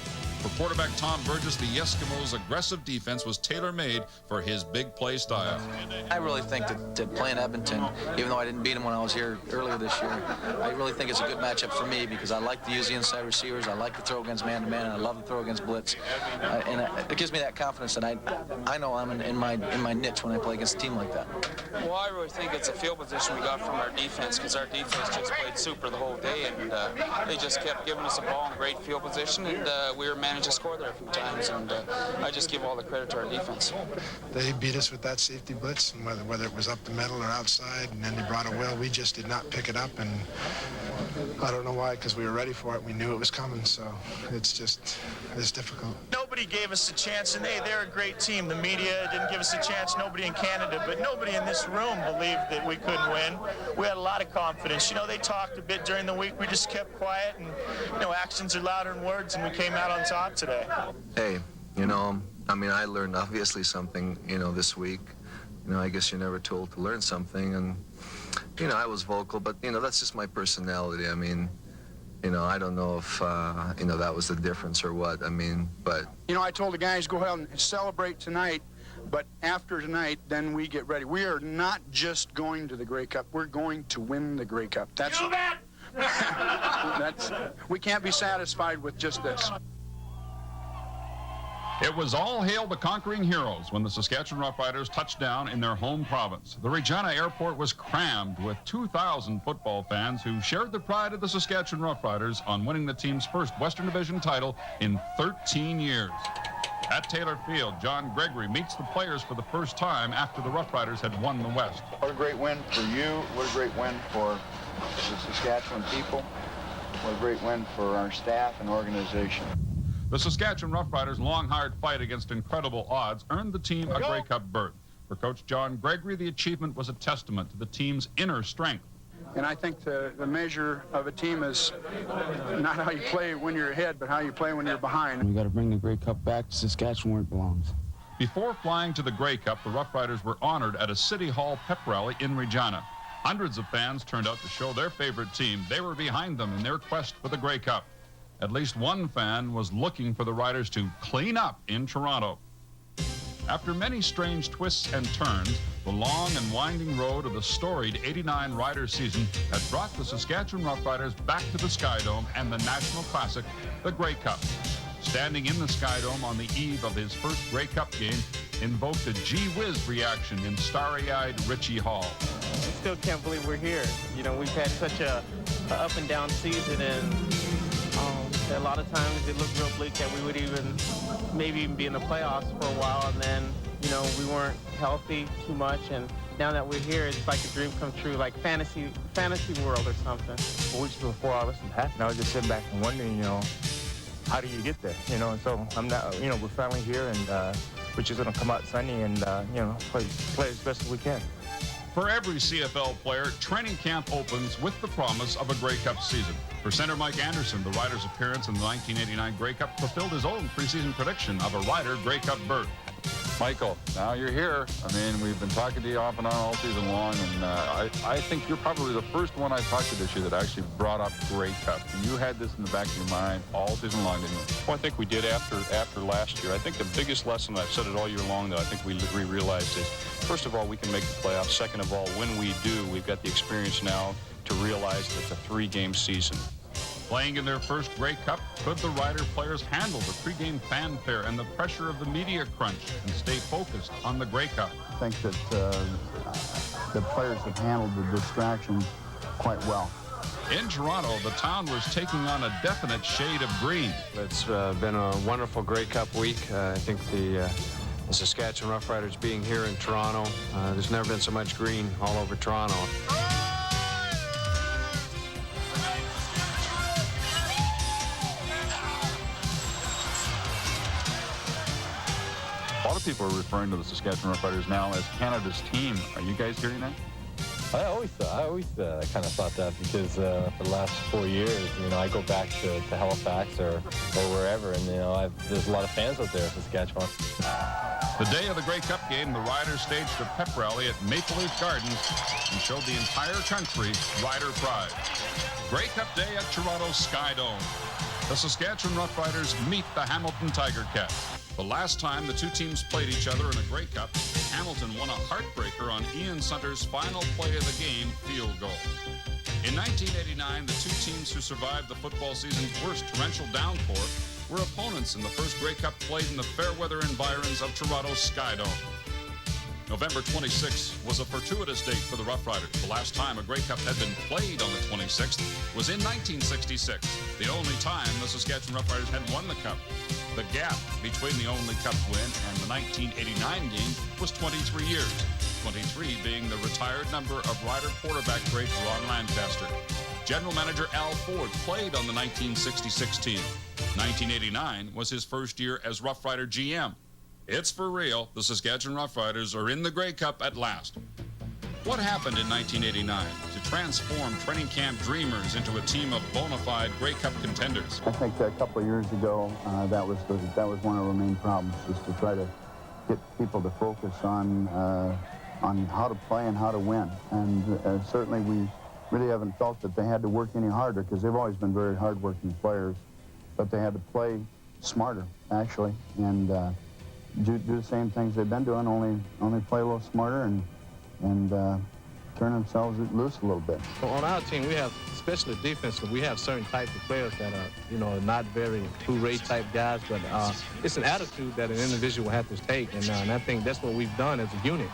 For quarterback Tom Burgess, the Eskimos' aggressive defense was tailor-made for his big play style. I really think that playing Edmonton, even though I didn't beat him when I was here earlier this year, I really think it's a good matchup for me because I like to use the inside receivers, I like to throw against man-to-man, and I love to throw against blitz. And it gives me that confidence that I know I'm in my niche when I play against a team like that. Well, I really think it's a field position we got from our defense because our defense just played super the whole day, and they just kept giving us a ball in great field position, and we were managed to score there a few times, and I just give all the credit to our defense. They beat us with that safety blitz, and whether it was up the middle or outside, and then they brought a will. We just did not pick it up, and I don't know why, because we were ready for it. We knew it was coming, so it's difficult. Nobody gave us a chance, and they're a great team. The media didn't give us a chance, nobody in Canada, but nobody in this room believed that we couldn't win. We had a lot of confidence. You know, they talked a bit during the week. We just kept quiet, and, you know, actions are louder than words, and we came out on top today. Hey, you know, I mean, I learned obviously something, you know, this week. You know, I guess you're never told to learn something, and, you know, I was vocal, but, you know, that's just my personality. I mean, you know, I don't know if, you know, that was the difference or what. I mean, but... You know, I told the guys, go ahead and celebrate tonight, but after tonight, then we get ready. We are not just going to the Grey Cup. We're going to win the Grey Cup. That's... You bet! We can't be satisfied with just this. It was all hail the conquering heroes when the Saskatchewan Roughriders touched down in their home province. The Regina airport was crammed with 2,000 football fans who shared the pride of the Saskatchewan Roughriders on winning the team's first Western Division title in 13 years. At Taylor Field, John Gregory meets the players for the first time after the Roughriders had won the West. What a great win for you. What a great win for the Saskatchewan people. What a great win for our staff and organization. The Saskatchewan Roughriders' long, hard fight against incredible odds earned the team a Grey Cup berth. For Coach John Gregory, the achievement was a testament to the team's inner strength. And I think the measure of a team is not how you play when you're ahead, but how you play when you're behind. We got to bring the Grey Cup back to Saskatchewan where it belongs. Before flying to the Grey Cup, the Roughriders were honored at a City Hall pep rally in Regina. Hundreds of fans turned out to show their favorite team. They were behind them in their quest for the Grey Cup. At least one fan was looking for the Riders to clean up in Toronto. After many strange twists and turns, the long and winding road of the storied '89 Riders season had brought the Saskatchewan Roughriders back to the Skydome and the National Classic, the Grey Cup. Standing in the Skydome on the eve of his first Grey Cup game invoked a gee-whiz reaction in starry-eyed Ritchie Hall. I still can't believe we're here. You know, we've had such a up and down season, and a lot of times it looked real bleak that we would maybe even be in the playoffs for a while, and then, you know, we weren't healthy too much, and now that we're here, it's like a dream come true, like fantasy world or something. 4 weeks before I was in and I was just sitting back and wondering, you know, how do you get there? You know, and so I'm not, you know, we're finally here, and we're just going to come out Sunday and, you know, play as best as we can. For every CFL player, training camp opens with the promise of a Grey Cup season. For center Mike Anderson, the Riders' appearance in the 1989 Grey Cup fulfilled his own preseason prediction of a Rider Grey Cup berth. Michael, now you're here. I mean, we've been talking to you off and on all season long, and I think you're probably the first one I've talked to this year that actually brought up Grey Cup. And you had this in the back of your mind all season long, didn't you? Well, I think we did after last year. I think the biggest lesson, I've said it all year long, that I think we realized is, first of all, we can make the playoffs. Second of all, when we do, we've got the experience now to realize that it's a 3-game season. Playing in their first Grey Cup, could the Rider players handle the pregame fanfare and the pressure of the media crunch and stay focused on the Grey Cup? I think that the players have handled the distraction quite well. In Toronto, the town was taking on a definite shade of green. It's been a wonderful Grey Cup week. I think the Saskatchewan Roughriders being here in Toronto, there's never been so much green all over Toronto. A lot of people are referring to the Saskatchewan Roughriders now as Canada's team. Are you guys hearing that? I always kind of thought that because for the last 4 years, you know, I go back to Halifax or wherever, and, you know, there's a lot of fans out there in Saskatchewan. The day of the Grey Cup game, the Riders staged a pep rally at Maple Leaf Gardens and showed the entire country Rider pride. Grey Cup day at Toronto's Skydome. The Saskatchewan Roughriders meet the Hamilton Tiger Cats. The last time the two teams played each other in a Grey Cup, Hamilton won a heartbreaker on Ian Sunder's final play of the game field goal. In 1989, the two teams who survived the football season's worst torrential downpour were opponents in the first Grey Cup played in the fair weather environs of Toronto's Skydome. November 26th was a fortuitous date for the Roughriders. The last time a Grey Cup had been played on the 26th was in 1966, the only time the Saskatchewan Roughriders had won the Cup. The gap between the only Cup win and the 1989 game was 23 years, 23 being the retired number of Rider quarterback great Ron Lancaster. General manager Al Ford played on the 1966 team. 1989 was his first year as Roughrider GM. It's for real. The Saskatchewan Roughriders are in the Grey Cup at last. What happened in 1989 to transform training camp dreamers into a team of bona fide Grey Cup contenders? I think a couple of years ago, that was one of our main problems, is to try to get people to focus on how to play and how to win. And certainly we really haven't felt that they had to work any harder, because they've always been very hard-working players, but they had to play smarter, actually, and do the same things they've been doing, only play a little smarter and turn themselves loose a little bit. Well, on our team, we have, especially defensively, we have certain types of players that are, not very hooray type guys, but it's an attitude that an individual has to take, and I think that's what we've done as a unit.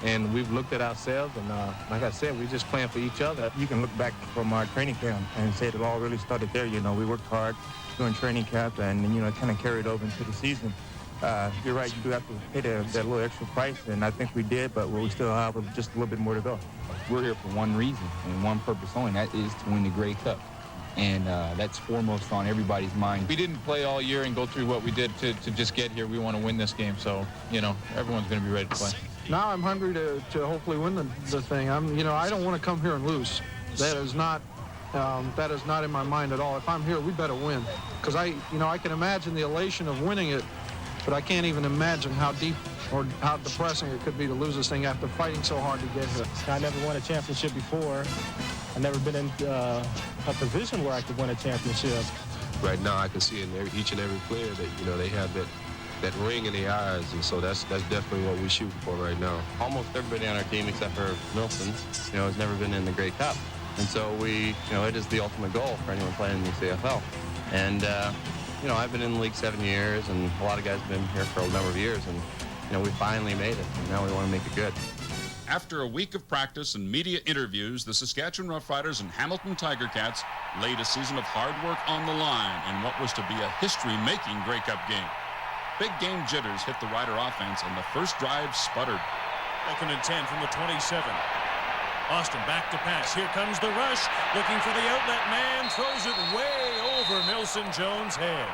And we've looked at ourselves, and like I said, we're just playing for each other. You can look back from our training camp and say it all really started there. We worked hard during training camp, and it kind of carried over into the season. You're right, you do have to pay that little extra price, and I think we did, but we still have just a little bit more to go. We're here for one reason and one purpose only, and that is to win the Grey Cup. And that's foremost on everybody's mind. We didn't play all year and go through what we did to just get here. We want to win this game, so, everyone's going to be ready to play. Now I'm hungry to hopefully win the thing. I don't want to come here and lose. That is not in my mind at all. If I'm here, we better win, because I can imagine the elation of winning it, but I can't even imagine how deep or how depressing it could be to lose this thing after fighting so hard to get here. I never won a championship before. I've never been in a position where I could win a championship. Right now, I can see in each and every player that they have that ring in their eyes, and so that's definitely what we're shooting for right now. Almost everybody on our team except for Milson, has never been in the Grey Cup, and so it is the ultimate goal for anyone playing in the CFL. And I've been in the league 7 years, and a lot of guys have been here for a number of years, and we finally made it, and now we want to make it good. After a week of practice and media interviews, the Saskatchewan Roughriders and Hamilton Tiger Cats laid a season of hard work on the line in what was to be a history-making Grey Cup game. Big game jitters hit the Rider offense, and the first drive sputtered. 2nd and 10 from the 27. Austin back to pass. Here comes the rush. Looking for the outlet man. Throws it way over Milson Jones' head.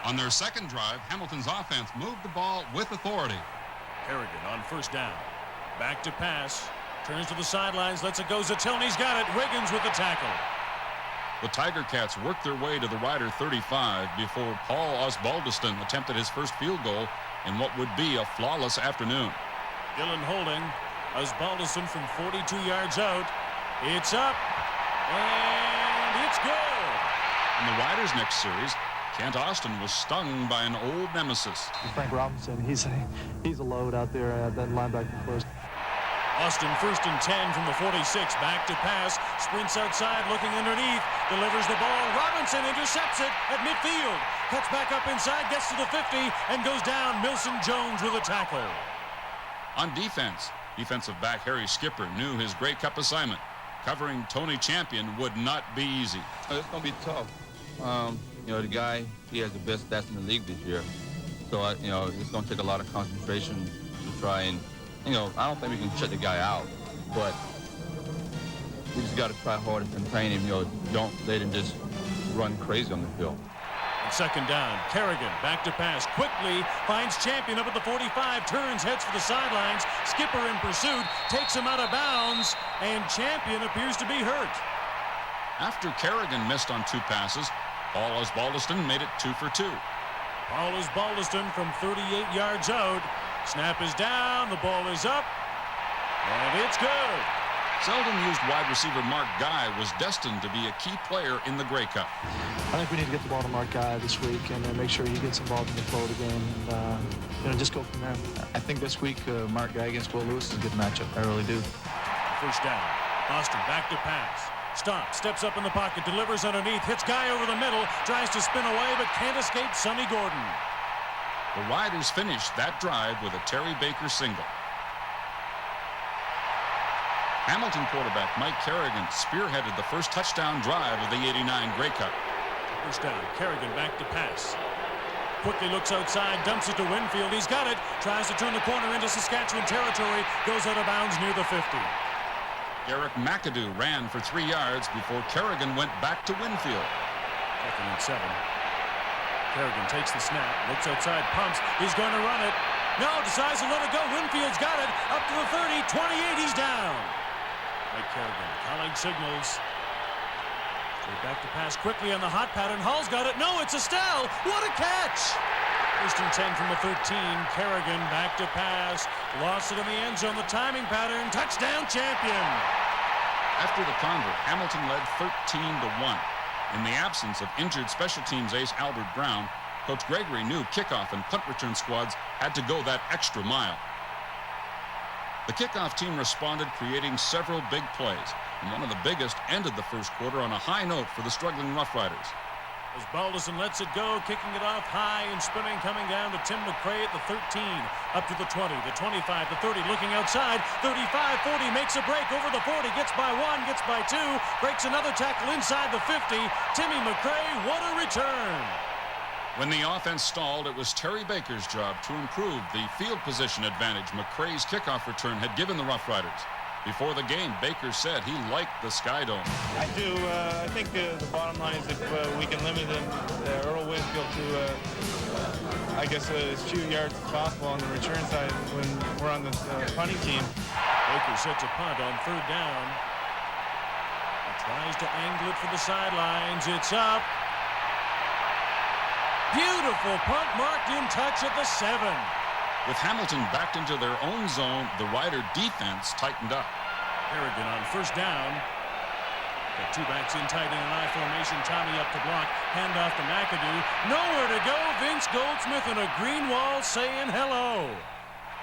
On their second drive, Hamilton's offense moved the ball with authority. Kerrigan on first down. Back to pass. Turns to the sidelines. Lets it go. Zatelny's got it. Wiggins with the tackle. The Tiger Cats worked their way to the Rider 35 before Paul Osbaldiston attempted his first field goal in what would be a flawless afternoon. Dylan holding. Osbaldiston from 42 yards out. It's up. And it's good. In the Riders' next series, Kent Austin was stung by an old nemesis. Frank Robinson, he's a load out there at that linebacker for us. Austin 1st and 10 from the 46. Back to pass. Sprints outside, looking underneath. Delivers the ball. Robinson intercepts it at midfield. Cuts back up inside, gets to the 50, and goes down. Milson Jones with a tackle. On defense, defensive back Harry Skipper knew his Grey Cup assignment. Covering Tony Champion would not be easy. It's going to be tough. The guy, he has the best stats in the league this year. So, it's going to take a lot of concentration to try and, I don't think we can shut the guy out, but we just got to try hard and train him. Don't let him just run crazy on the field. And 2nd down, Kerrigan back to pass. Quickly finds Champion up at the 45, turns, heads for the sidelines. Skipper in pursuit, takes him out of bounds, and Champion appears to be hurt. After Kerrigan missed on 2 passes, Paul Osbaldiston made it 2 for 2. Paul Osbaldiston from 38 yards out. Snap is down, the ball is up, and it's good. Seldom used wide receiver Mark Guy was destined to be a key player in the Grey Cup. I think we need to get the ball to Mark Guy this week and make sure he gets involved in the flow of the game and just go from there. I think this week Mark Guy against Will Lewis is a good matchup. I really do. First down. Austin back to pass. Stops, steps up in the pocket, delivers underneath, hits Guy over the middle, tries to spin away, but can't escape Sonny Gordon. The Riders finished that drive with a Terry Baker single. Hamilton quarterback Mike Kerrigan spearheaded the first touchdown drive of the '89 Grey Cup. First down, Kerrigan back to pass. Quickly looks outside, dumps it to Winfield. He's got it, tries to turn the corner into Saskatchewan territory, goes out of bounds near the 50. Eric McAdoo ran for 3 yards before Kerrigan went back to Winfield. 2nd and 7. Kerrigan takes the snap, looks outside, pumps. He's going to run it. No, decides to let it go. Winfield's got it. Up to the 30, 28, he's down. Mike Kerrigan calling signals. Straight back to pass quickly on the hot pattern. Hall's got it. No, it's Estelle. What a catch. 1st and 10 from the 13. Kerrigan back to pass. Lost it in the end zone. The timing pattern. Touchdown champion. After the convert, Hamilton led 13-1. In the absence of injured special teams ace Albert Brown, Coach Gregory knew kickoff and punt return squads had to go that extra mile. The kickoff team responded, creating several big plays, and one of the biggest ended the first quarter on a high note for the struggling Roughriders. As Balderson lets it go, kicking it off high and spinning, coming down to Tim McCray at the 13, up to the 20, the 25, the 30, looking outside, 35, 40, makes a break over the 40, gets by 1, gets by 2, breaks another tackle inside the 50. Timmy McCray, what a return! When the offense stalled, it was Terry Baker's job to improve the field position advantage McCray's kickoff return had given the Roughriders. Before the game, Baker said he liked the Sky Dome. I do. I think the bottom line is if we can limit Earl Winfield to, I guess, as few yards as possible on the return side when we're on the punting team. Baker sets a punt on 3rd down. He tries to angle it for the sidelines. It's up. Beautiful punt marked in touch at the 7. With Hamilton backed into their own zone, the Rider defense tightened up. Kerrigan on 1st down. Got 2 backs in tight in an I formation. Tommy up to block. Hand off to McAdoo. Nowhere to go. Vince Goldsmith and a green wall saying hello.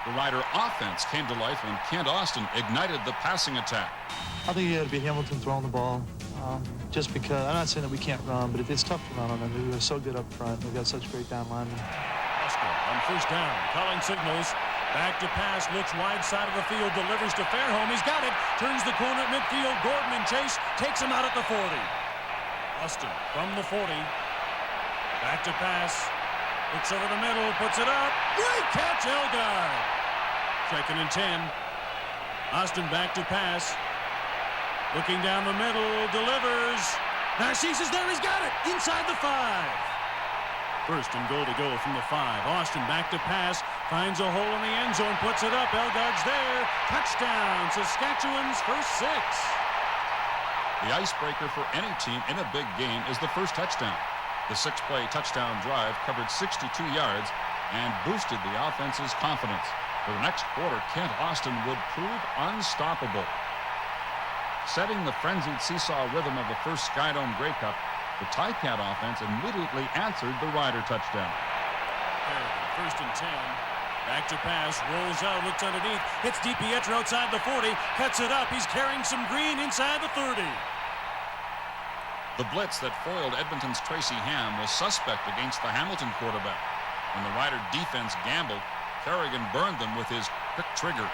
The Rider offense came to life when Kent Austin ignited the passing attack. I think it'd be Hamilton throwing the ball. Just because, I'm not saying that we can't run, but it's tough to run on them. They're so good up front. They've got such great down linemen. On 1st down, calling signals, back to pass, looks wide side of the field, delivers to Fairholm. He's got it, turns the corner at midfield. Gordon and Chase takes him out at the 40. Austin from the 40, back to pass, looks over the middle, puts it up. Great catch, Elgard. 2nd and 10. Austin back to pass, looking down the middle, delivers. Narcisse is there, he's got it, inside the 5. 1st and goal to go from the 5. Austin back to pass, finds a hole in the end zone, puts it up. Elgard's there. Touchdown, Saskatchewan's first 6. The icebreaker for any team in a big game is the first touchdown. The 6-play touchdown drive covered 62 yards and boosted the offense's confidence. For the next quarter, Kent Austin would prove unstoppable. Setting the frenzied seesaw rhythm of the first Skydome Grey Cup, the Ticat offense immediately answered the Rider touchdown. 1st and 10. Back to pass, rolls out, looks underneath, hits DiPietro outside the 40, cuts it up. He's carrying some green inside the 30. The blitz that foiled Edmonton's Tracy Ham was suspect against the Hamilton quarterback. When the Rider defense gambled, Kerrigan burned them with his quick trigger.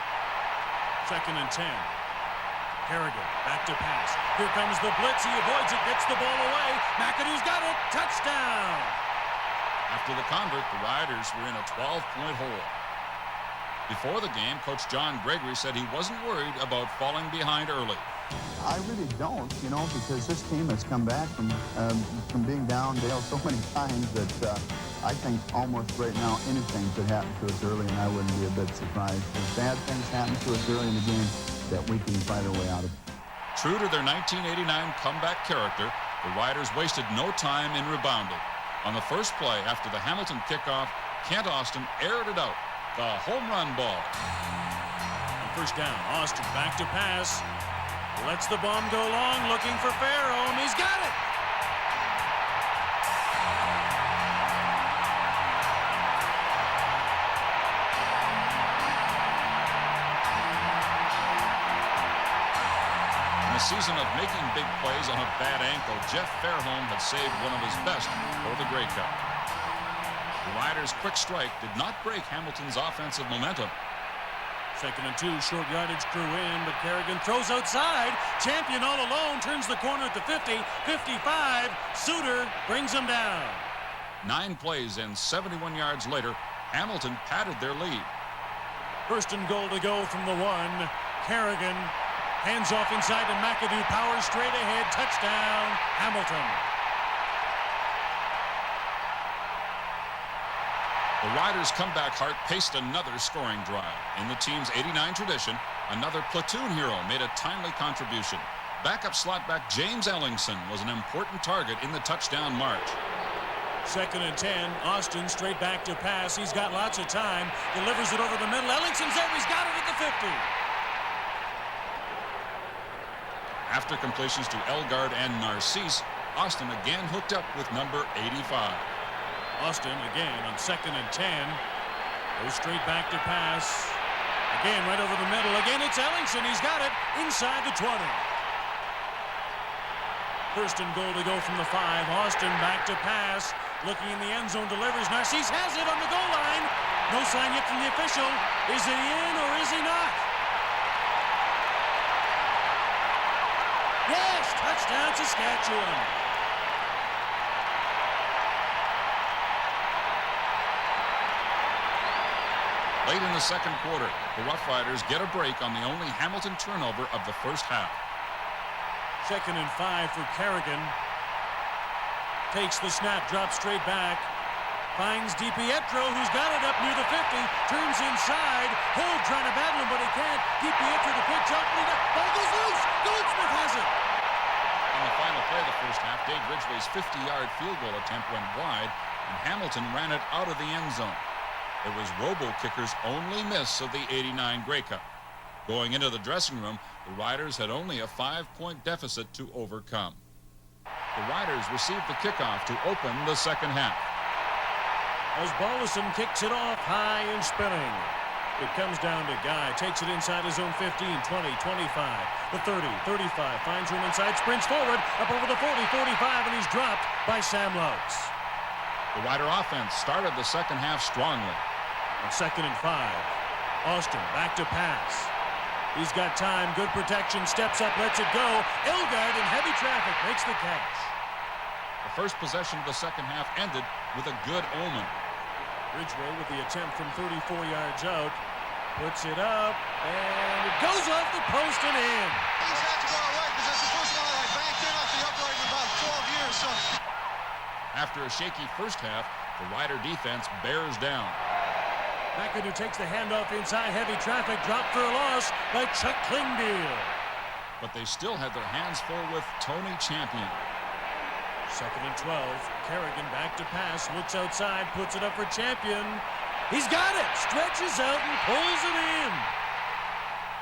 2nd and 10. Kerrigan back to pass. Here comes the blitz. He avoids it, gets the ball away. McAdoo's got it. Touchdown. After the convert, the Riders were in a 12-point hole. Before the game, Coach John Gregory said he wasn't worried about falling behind early. I really don't, because this team has come back from being down, Dale, so many times that I think almost right now anything could happen to us early, and I wouldn't be a bit surprised. If bad things happen to us early in the game, that we can fight our way out of. True to their 1989 comeback character, the Riders wasted no time in rebounding. On the first play after the Hamilton kickoff, Kent Austin aired it out, the home run ball. On 1st down, Austin back to pass. Lets the bomb go long, looking for Fairholm. He's got it! In a season of making big plays on a bad ankle, Jeff Fairholm had saved one of his best for the Grey Cup. The Riders' quick strike did not break Hamilton's offensive momentum. 2nd and 2, short yardage crew in, but Kerrigan throws outside. Champion all alone, turns the corner at the 50, 55. Suter brings him down. 9 plays and 71 yards later, Hamilton padded their lead. 1st and goal to go from the 1. Kerrigan hands off inside to McAdoo, powers straight ahead, touchdown, Hamilton. The Riders' comeback heart paced another scoring drive. In the team's 89 tradition, another platoon hero made a timely contribution. Backup slot back James Ellingson was an important target in the touchdown march. 2nd and 10, Austin straight back to pass. He's got lots of time, delivers it over the middle. Ellingson's there, he's got it at the 50. After completions to Elgard and Narcisse, Austin again hooked up with number 85. Austin again on 2nd and 10. Goes straight back to pass. Again, right over the middle. Again, it's Ellingson. He's got it inside the 20. 1st and goal to go from the 5. Austin back to pass. Looking in the end zone, delivers. Narcisse has it on the goal line. No sign yet from the official. Is he in or is he not? Yes, touchdown Saskatchewan. Late in the 2nd quarter, the Roughriders get a break on the only Hamilton turnover of the 1st half. 2nd and 5 for Kerrigan. Takes the snap, drops straight back. Finds DiPietro, who's got it up near the 50. Turns inside. Hold trying to battle him, but he can't. DiPietro to pitch up. Ball goes loose. Goldsmith has it. On the final play of the 1st half, Dave Ridgway's 50-yard field goal attempt went wide, and Hamilton ran it out of the end zone. It was Robo-Kicker's only miss of the 89 Grey Cup. Going into the dressing room, the Riders had only a 5-point deficit to overcome. The Riders received the kickoff to open the 2nd half. As Bollison kicks it off high and spinning. It comes down to Guy, takes it inside his own 15, 20, 25, the 30, 35, finds room inside, sprints forward, up over the 40, 45, and he's dropped by Sam Louts. The Rider offense started the 2nd half strongly. On 2nd and 5, Austin back to pass. He's got time, good protection, steps up, lets it go. Elgard in heavy traffic makes the catch. The first possession of the 2nd half ended with a good omen. Ridgway with the attempt from 34 yards out. Puts it up, and it goes off the post and in. These have to go away because that's the first one that I banked in off the upright in about 12 years. So. After a shaky 1st half, the Rider defense bears down. McAdoo takes the handoff inside, heavy traffic, dropped for a loss by Chuck Klingbeil. But they still had their hands full with Tony Champion. 2nd and 12, Kerrigan back to pass, looks outside, puts it up for Champion. He's got it, stretches out and pulls it in.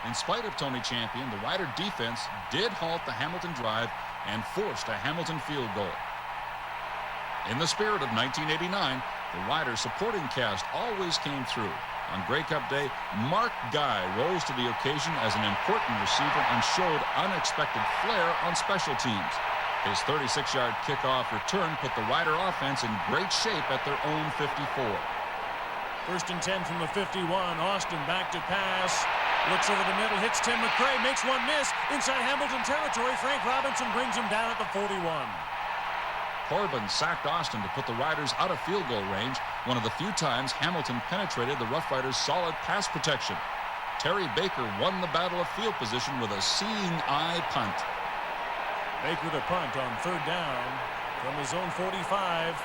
In spite of Tony Champion, the Rider defense did halt the Hamilton drive and forced a Hamilton field goal. In the spirit of 1989, the Rider supporting cast always came through. On Grey Cup Day, Mark Guy rose to the occasion as an important receiver and showed unexpected flair on special teams. His 36-yard kickoff return put the Rider offense in great shape at their own 54. 1st and 10 from the 51. Austin back to pass. Looks over the middle, hits Tim McCray, makes one miss. Inside Hamilton territory, Frank Robinson brings him down at the 41. Corbin sacked Austin to put the Riders out of field goal range, one of the few times Hamilton penetrated the Roughriders' solid pass protection. Terry Baker won the battle of field position with a seeing eye punt. Baker to punt on 3rd down from his own 45.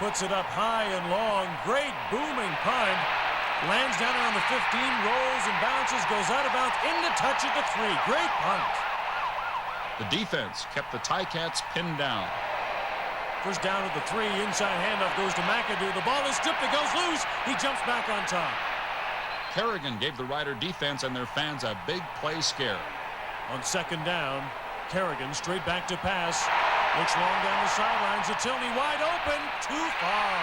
Puts it up high and long. Great booming punt. Lands down around the 15, rolls and bounces, goes out of bounds, into touch at the 3. Great punt. The defense kept the Ticats pinned down. 1st down at the 3, inside handoff goes to McAdoo. The ball is stripped, it goes loose. He jumps back on top. Kerrigan gave the Rider defense and their fans a big play scare. On second down, Kerrigan straight back to pass. Looks long down the sidelines. Atilny wide open. Too far.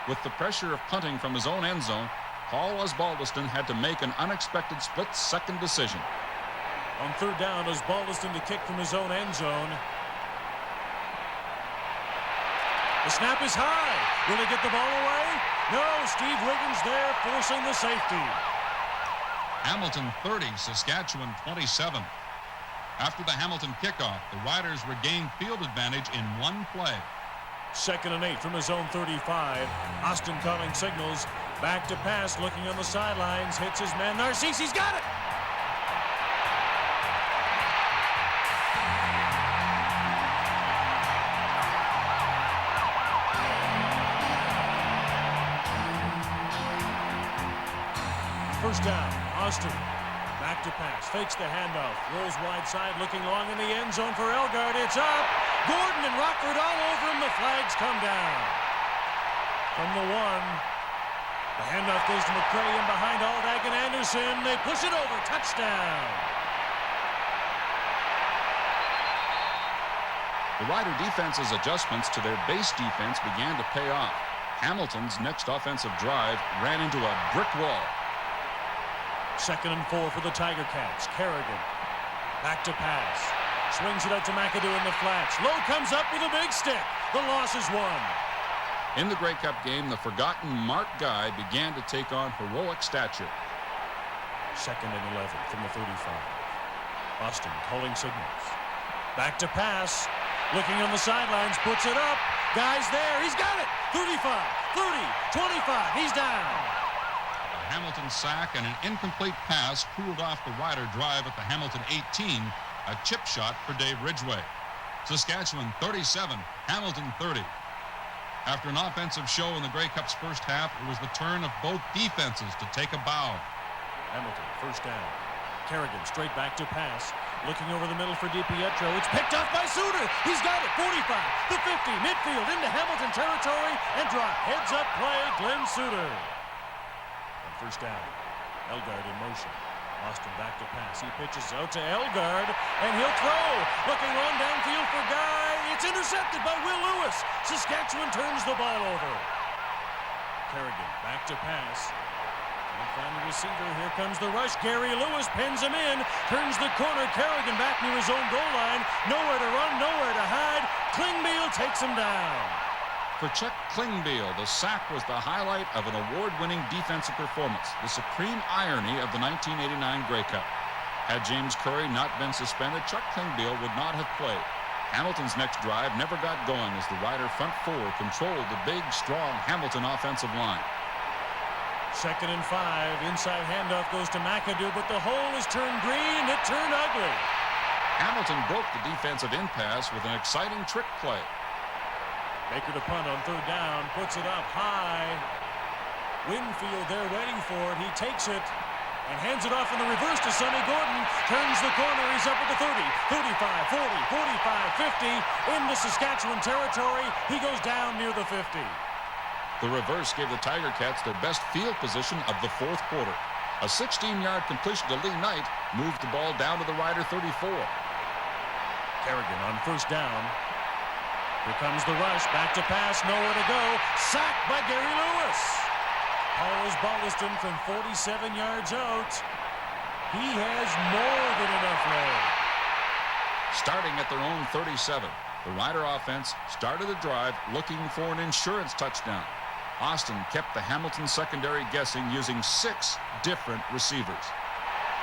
With the pressure of punting from his own end zone, Paul Osbaldiston had to make an unexpected split-second decision. On third down, Osbaldiston to kick from his own end zone. The snap is high. Will he get the ball away? No, Steve Wiggins there forcing the safety. Hamilton 30, Saskatchewan 27. After the Hamilton kickoff, the Riders regained field advantage in one play. 2nd and 8 from his own 35. Austin calling signals. Back to pass, looking on the sidelines. Hits his man. Narcisse, he's got it! First down, Austin. Back to pass, fakes the handoff, rolls wide side, looking long in the end zone for Elgard. It's up. Gordon and Rockford all over him. The flags come down. From the 1, the handoff goes to McCray in behind Aldag and Anderson. They push it over. Touchdown. The Rider defense's adjustments to their base defense began to pay off. Hamilton's next offensive drive ran into a brick wall. 2nd and 4 for the Tiger Cats. Kerrigan back to pass. Swings it out to McAdoo in the flats. Lowe comes up with a big stick. The loss is 1. In the Grey Cup game, the forgotten Mark Guy began to take on heroic stature. 2nd and 11 from the 35. Austin calling signals. Back to pass. Looking on the sidelines. Puts it up. Guy's there. He's got it. 35, 30, 25. He's down. Hamilton sack and an incomplete pass cooled off the Rider drive at the Hamilton 18, a chip shot for Dave Ridgway. Saskatchewan 37, Hamilton 30. After an offensive show in the Grey Cup's first half, it was the turn of both defenses to take a bow. Hamilton, first down. Kerrigan straight back to pass. Looking over the middle for DiPietro. It's picked off by Suter. He's got it. 45, the 50, midfield into Hamilton territory and drop. Heads up play, Glenn Suter. First down. Elgard in motion. Austin back to pass. He pitches out to Elgard, and he'll throw. Looking long downfield for Guy. It's intercepted by Will Lewis. Saskatchewan turns the ball over. Kerrigan back to pass. Can't find the receiver. Here comes the rush. Gary Lewis pins him in. Turns the corner. Kerrigan back near his own goal line. Nowhere to run, nowhere to hide. Klingbeil takes him down. For Chuck Klingbeil, the sack was the highlight of an award-winning defensive performance, the supreme irony of the 1989 Grey Cup. Had James Curry not been suspended, Chuck Klingbeil would not have played. Hamilton's next drive never got going as the Rider front four controlled the big, strong Hamilton offensive line. 2nd and 5. Inside handoff goes to McAdoo, but the hole is turned green. It turned ugly. Hamilton broke the defensive impasse with an exciting trick play. Baker to punt on third down, puts it up high. Winfield there waiting for it. He takes it and hands it off in the reverse to Sonny Gordon. Turns the corner. He's up at the 30, 35, 40, 45, 50. Into Saskatchewan territory. He goes down near the 50. The reverse gave the Tiger Cats their best field position of the fourth quarter. A 16-yard completion to Lee Knight moved the ball down to the Rider 34. Kerrigan on first down. Here comes the rush, back to pass, nowhere to go. Sacked by Gary Lewis. Paul Osbaldiston from 47 yards out. He has more than enough room. Starting at their own 37, the Rider offense started the drive looking for an insurance touchdown. Austin kept the Hamilton secondary guessing using 6 different receivers.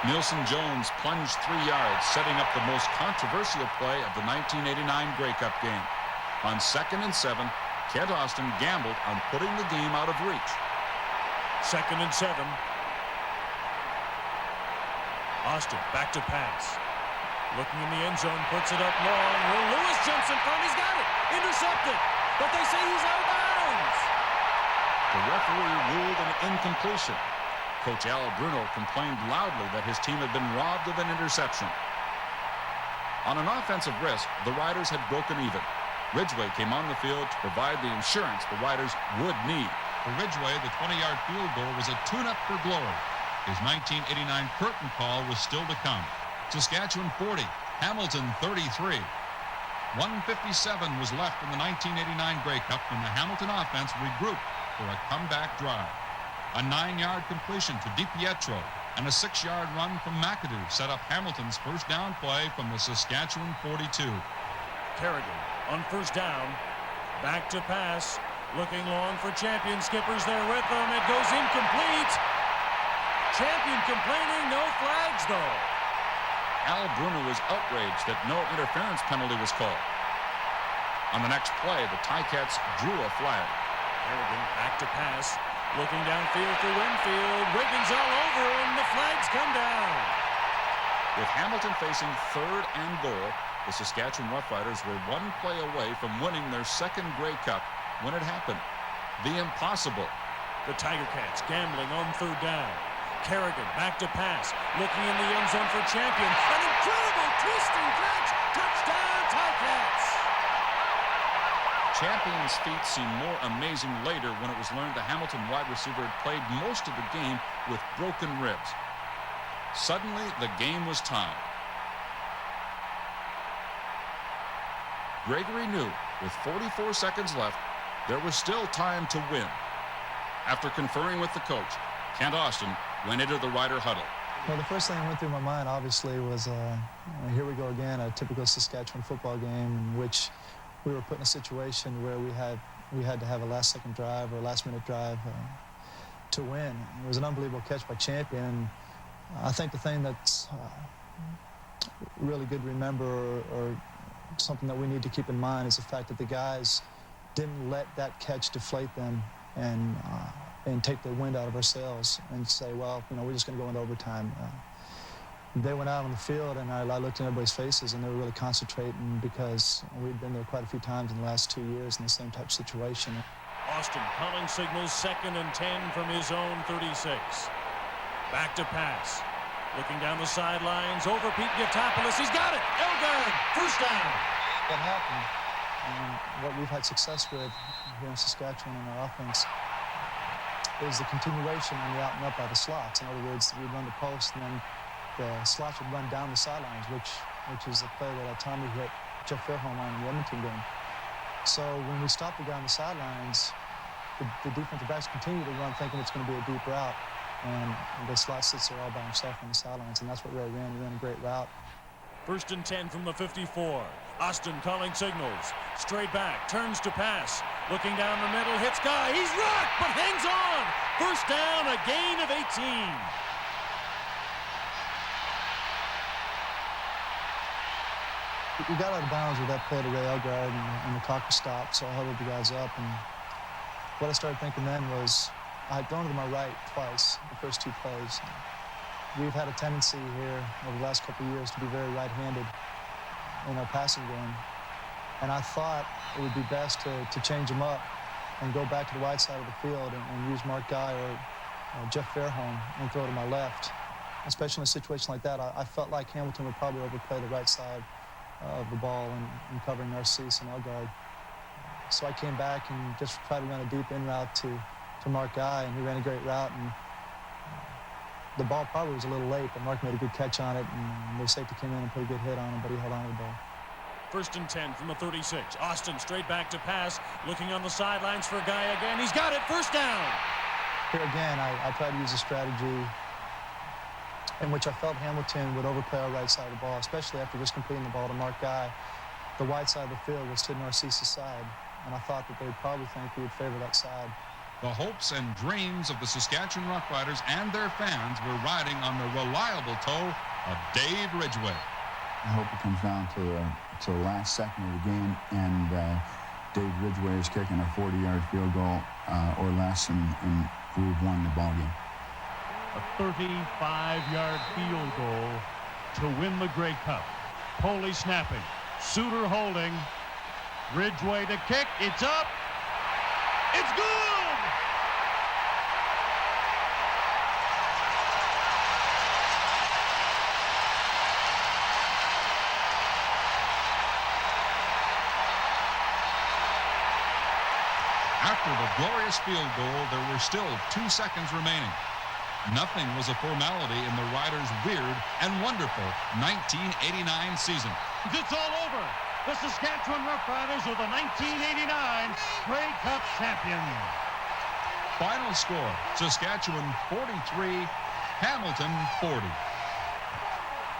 Nielsen Jones plunged 3 yards, setting up the most controversial play of the 1989 Grey Cup game. On 2nd and 7, Kent Austin gambled on putting the game out of reach. 2nd and 7. Austin back to pass. Looking in the end zone, puts it up long. Will Lewis jumps in front. He's got it. Intercepted. But they say he's out of bounds. The referee ruled an incompletion. Coach Al Bruno complained loudly that his team had been robbed of an interception. On an offensive risk, the Riders had broken even. Ridgway came on the field to provide the insurance the Riders would need. For Ridgway, the 20-yard field goal was a tune-up for glory. His 1989 curtain call was still to come. Saskatchewan 40, Hamilton 33. 1:57 was left in the 1989 Grey Cup when the Hamilton offense regrouped for a comeback drive. A 9-yard completion to DiPietro and a 6-yard run from McAdoo set up Hamilton's first down play from the Saskatchewan 42. Kerrigan on first down. Back to pass. Looking long for Champion. Skipper's there with them. It goes incomplete. Champion complaining. No flags, though. Al Bruno was outraged that no interference penalty was called. On the next play, the Ticats drew a flag. Kerrigan back to pass. Looking downfield for Winfield. Wiggins all over him. The flags come down. With Hamilton facing third and goal, the Saskatchewan Roughriders were one play away from winning their second Grey Cup when it happened. The impossible. The Tiger Cats gambling on third down. Kerrigan back to pass. Looking in the end zone for Champion. An incredible twisting catch. Touchdown, Ticats. Champion's feat seemed more amazing later when it was learned the Hamilton wide receiver had played most of the game with broken ribs. Suddenly, the game was tied. Gregory knew with 44 seconds left, there was still time to win. After conferring with the coach, Kent Austin went into the Rider huddle. Well, the first thing that went through my mind, obviously, was here we go again, a typical Saskatchewan football game in which we were put in a situation where we had to have a last-second drive or a last-minute drive to win. It was an unbelievable catch by Champion. And I think the thing that's really good to remember or something that we need to keep in mind is the fact that the guys didn't let that catch deflate them and take the wind out of our sails and say, well, we're just going to go into overtime. They went out on the field, and I looked in everybody's faces, and they were really concentrating because we'd been there quite a few times in the last 2 years in the same type of situation. Austin calling signals 2nd and 10 from his own 36. Back to pass. Looking down the sidelines over Pete Gittopoulos. He's got it. Elgard, first down. What happened, and what we've had success with here in Saskatchewan in our offense, is the continuation on the out and up by the slots. In other words, we'd run the post, and then the slots would run down the sidelines, which is the play that Tommy hit Jeff Fairholm on in the Edmonton game. So when we stopped the guy on the sidelines, the defensive backs continue to run thinking it's going to be a deep route, and the slot sits there all by himself on the sidelines, and that's what Ray ran. He ran a great route. 1st and 10 from the 54. Austin calling signals. Straight back, turns to pass. Looking down the middle, hits Guy. He's rocked, but hangs on. First down, a gain of 18. We got out of bounds with that play to Ray Elgard, and the clock was stopped, so I huddled the guys up. And what I started thinking then was I had thrown to my right twice, the first 2 plays. We've had a tendency here over the last couple of years to be very right-handed in our passing game. And I thought it would be best to change them up and go back to the wide side of the field and use Mark Guy or Jeff Fairholm and throw to my left. Especially in a situation like that, I felt like Hamilton would probably overplay the right side of the ball and covering Narcisse and Elgard. So I came back and just tried to run a deep in route to Mark Guy, and he ran a great route. And the ball probably was a little late, but Mark made a good catch on it, and their safety came in and put a good hit on him, but he held on to the ball. 1st and 10 from the 36. Austin straight back to pass, looking on the sidelines for a Guy again. He's got it, first down. Here again, I tried to use a strategy in which I felt Hamilton would overplay our right side of the ball, especially after just completing the ball to Mark Guy. The wide side of the field was to Narcisse's side, and I thought that they'd probably think we would favor that side. The hopes and dreams of the Saskatchewan Roughriders and their fans were riding on the reliable toe of Dave Ridgway. I hope it comes down to the last second of the game, and Dave Ridgway is kicking a 40-yard field goal or less, and we've won the ball game. A 35-yard field goal to win the Grey Cup. Poley snapping. Suter holding. Ridgway to kick. It's up. It's good! After the glorious field goal, there were still 2 seconds remaining. Nothing was a formality in the Riders' weird and wonderful 1989 season. It's all over. The Saskatchewan Roughriders are the 1989 Grey Cup champions. Final score, Saskatchewan 43, Hamilton 40.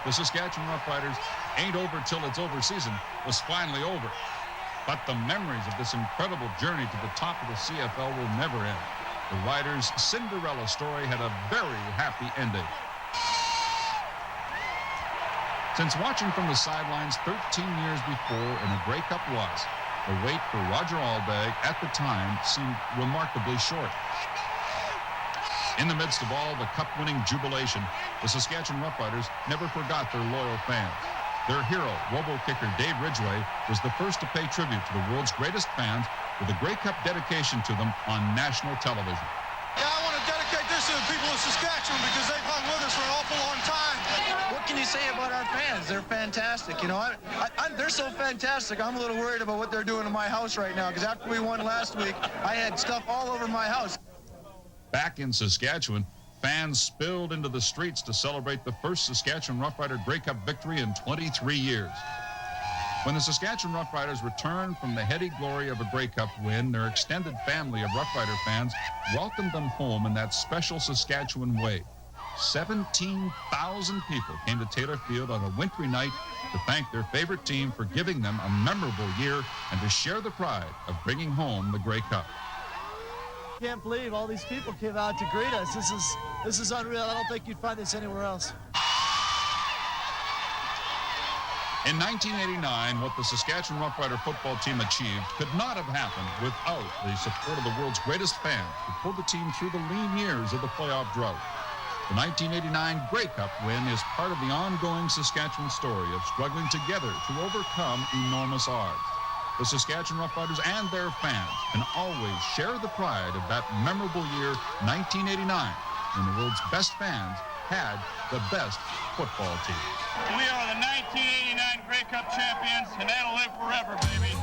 The Saskatchewan Roughriders ain't over till it's over season was finally over. But the memories of this incredible journey to the top of the CFL will never end. The Riders' Cinderella story had a very happy ending. Since watching from the sidelines 13 years before in a Grey Cup loss, the wait for Roger Aldag at the time seemed remarkably short. In the midst of all the cup-winning jubilation, the Saskatchewan Roughriders never forgot their loyal fans. Their hero, robo-kicker Dave Ridgway, was the first to pay tribute to the world's greatest fans with a Grey Cup dedication to them on national television. Yeah, I want to dedicate this to the people of Saskatchewan because they've hung with us for an awful long time. What can you say about our fans? They're fantastic. You know, they're so fantastic. I'm a little worried about what they're doing to my house right now because after we won last week, I had stuff all over my house. Back in Saskatchewan, fans spilled into the streets to celebrate the first Saskatchewan Roughrider Grey Cup victory in 23 years. When the Saskatchewan Roughriders returned from the heady glory of a Grey Cup win, their extended family of Roughrider fans welcomed them home in that special Saskatchewan way. 17,000 people came to Taylor Field on a wintry night to thank their favorite team for giving them a memorable year and to share the pride of bringing home the Grey Cup. Can't believe all these people came out to greet us. This is unreal. I don't think you'd find this anywhere else. In 1989, what the Saskatchewan Roughrider football team achieved could not have happened without the support of the world's greatest fans who pulled the team through the lean years of the playoff drought. The 1989 Grey Cup win is part of the ongoing Saskatchewan story of struggling together to overcome enormous odds. The Saskatchewan Roughriders and their fans can always share the pride of that memorable year 1989 when the world's best fans had the best football team. We are the 1989 Grey Cup champions, and that'll live forever, baby.